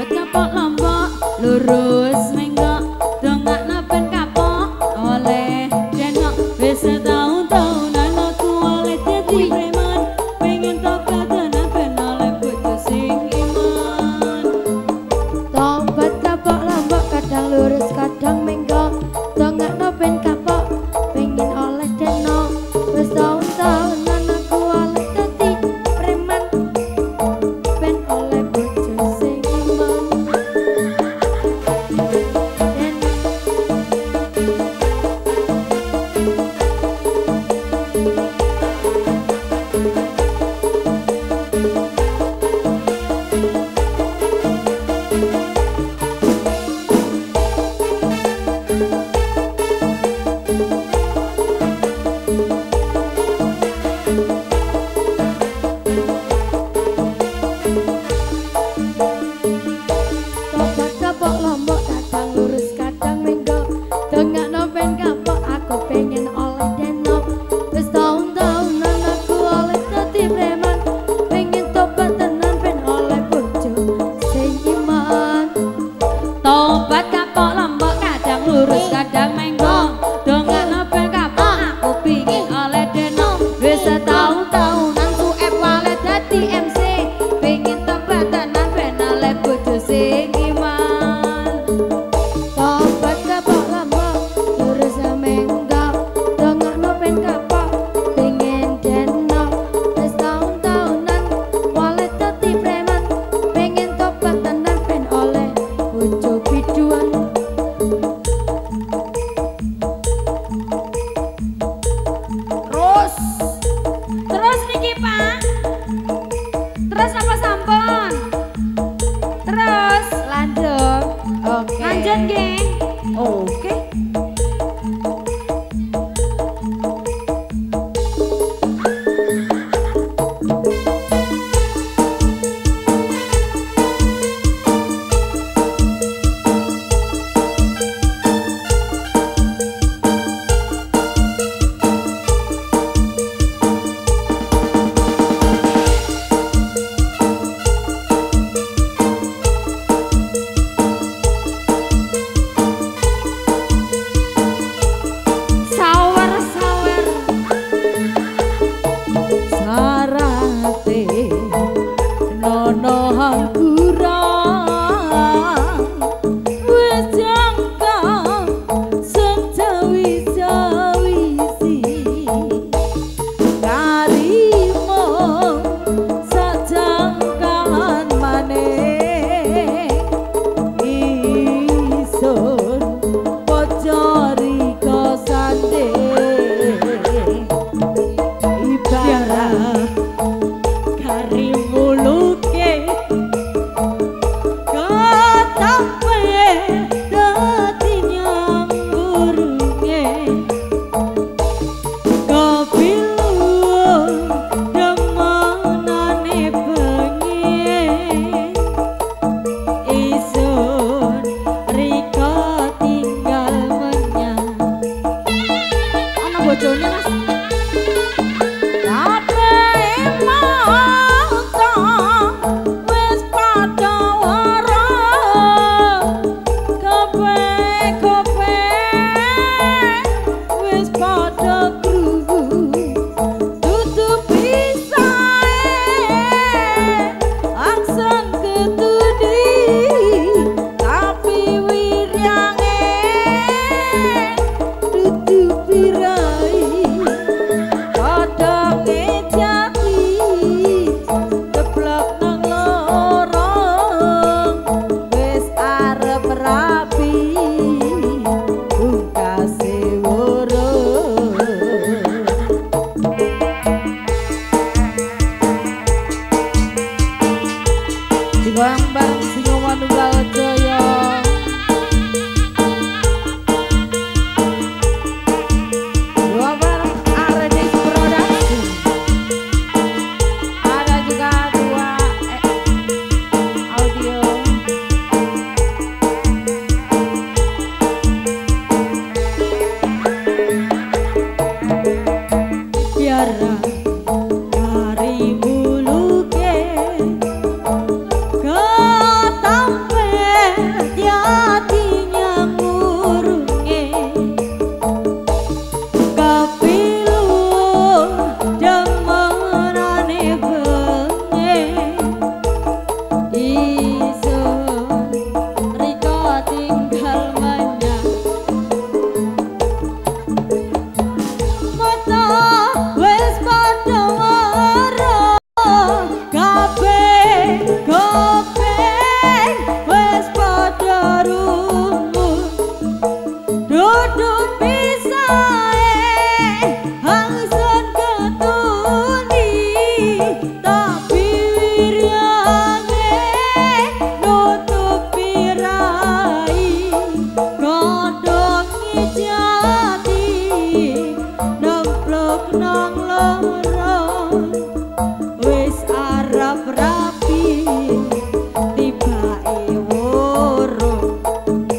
Kapok lombok lurus menggok dongak napen kapok oleh denok wis setahun-tahunan aku oleh jadi preman pengen tobat napen oleh putus sing iman. Tobat kapok lombok kadang lurus kadang menggok dongak nopen kapok pengen oleh denok wis tahun-tahunan aku oleh dadi preman ben oleh bojo sing iman. Tobat kapok lombok kadang lurus kadang menggok dongak nopen kapok aku pengen oleh denok wis tahun-tahunan aku oleh dadi preman pengen tobat tenan ben oleh bojo sing iman. Tobat kapok lombok kadang lurus kadang menggok dongak napen kapok aku pingin oleh Oke.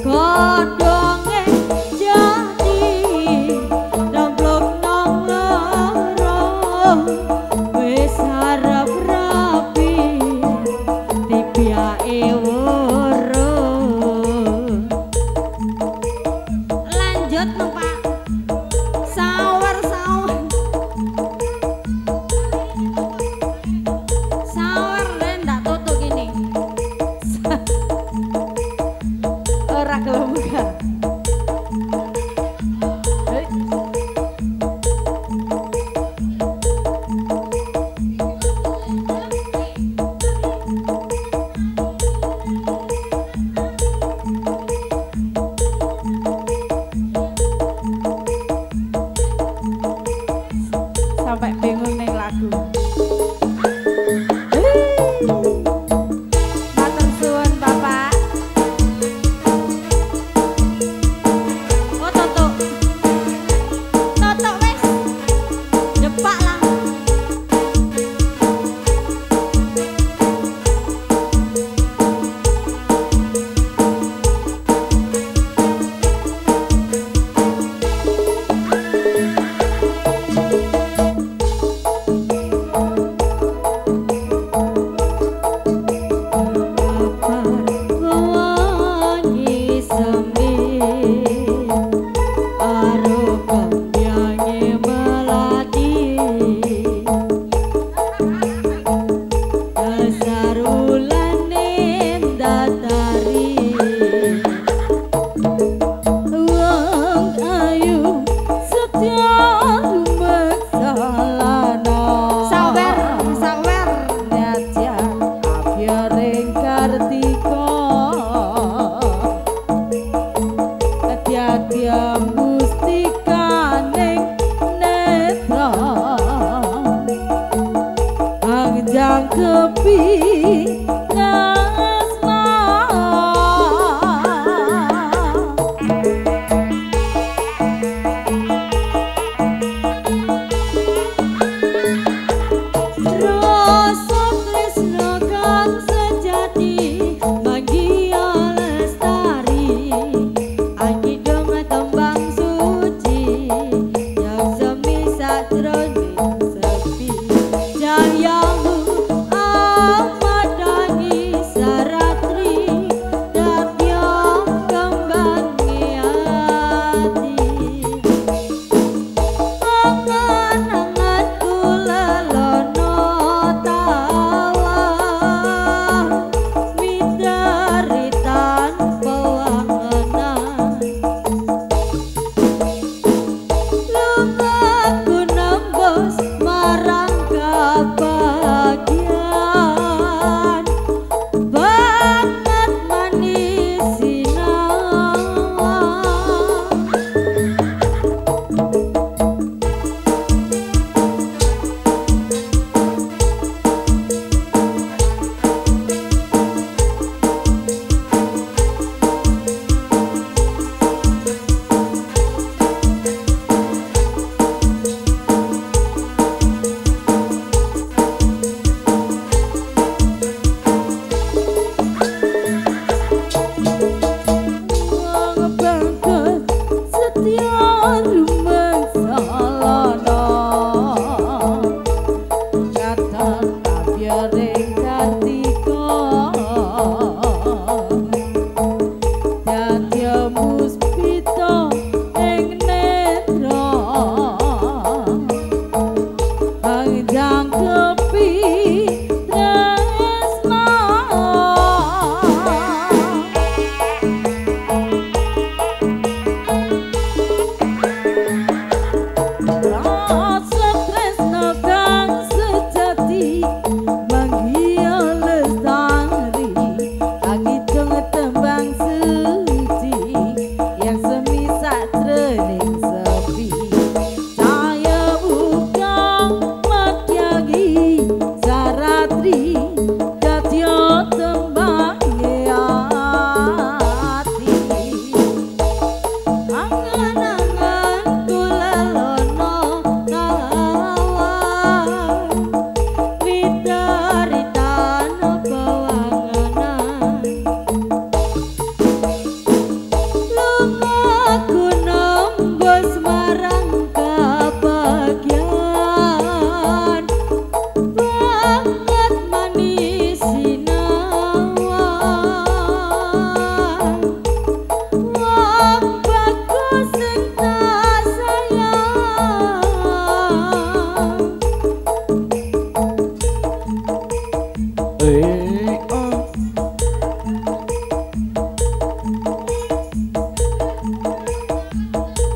Godhonge jati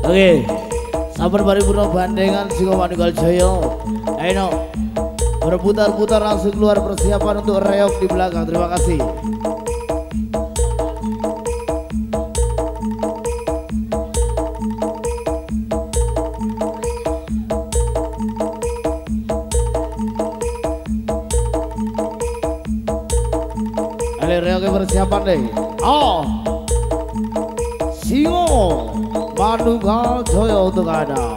Oke, sabar paripurna bandengan Singo Manunggal Jaya. Ayo, berputar-putar langsung keluar persiapan untuk reok di belakang. Terima kasih. Ayo reok persiapan deh. Oh, Singo Manunggal Jaya untuk Anda.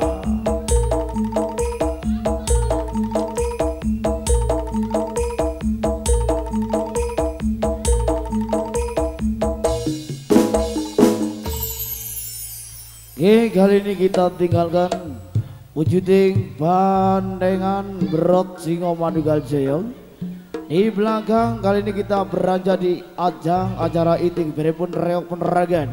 Oke, kali ini kita tinggalkan wujuding bandengan berot Singo Manunggal Jaya. Di belakang kali ini kita beranjak di ajang acara inting berepun reok peneragan.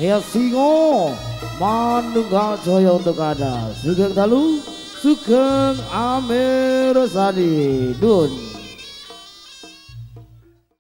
Ya Singo Manunggal Jaya untuk Anda. Sugeng Dalu, Sugeng Amirosadi Dun.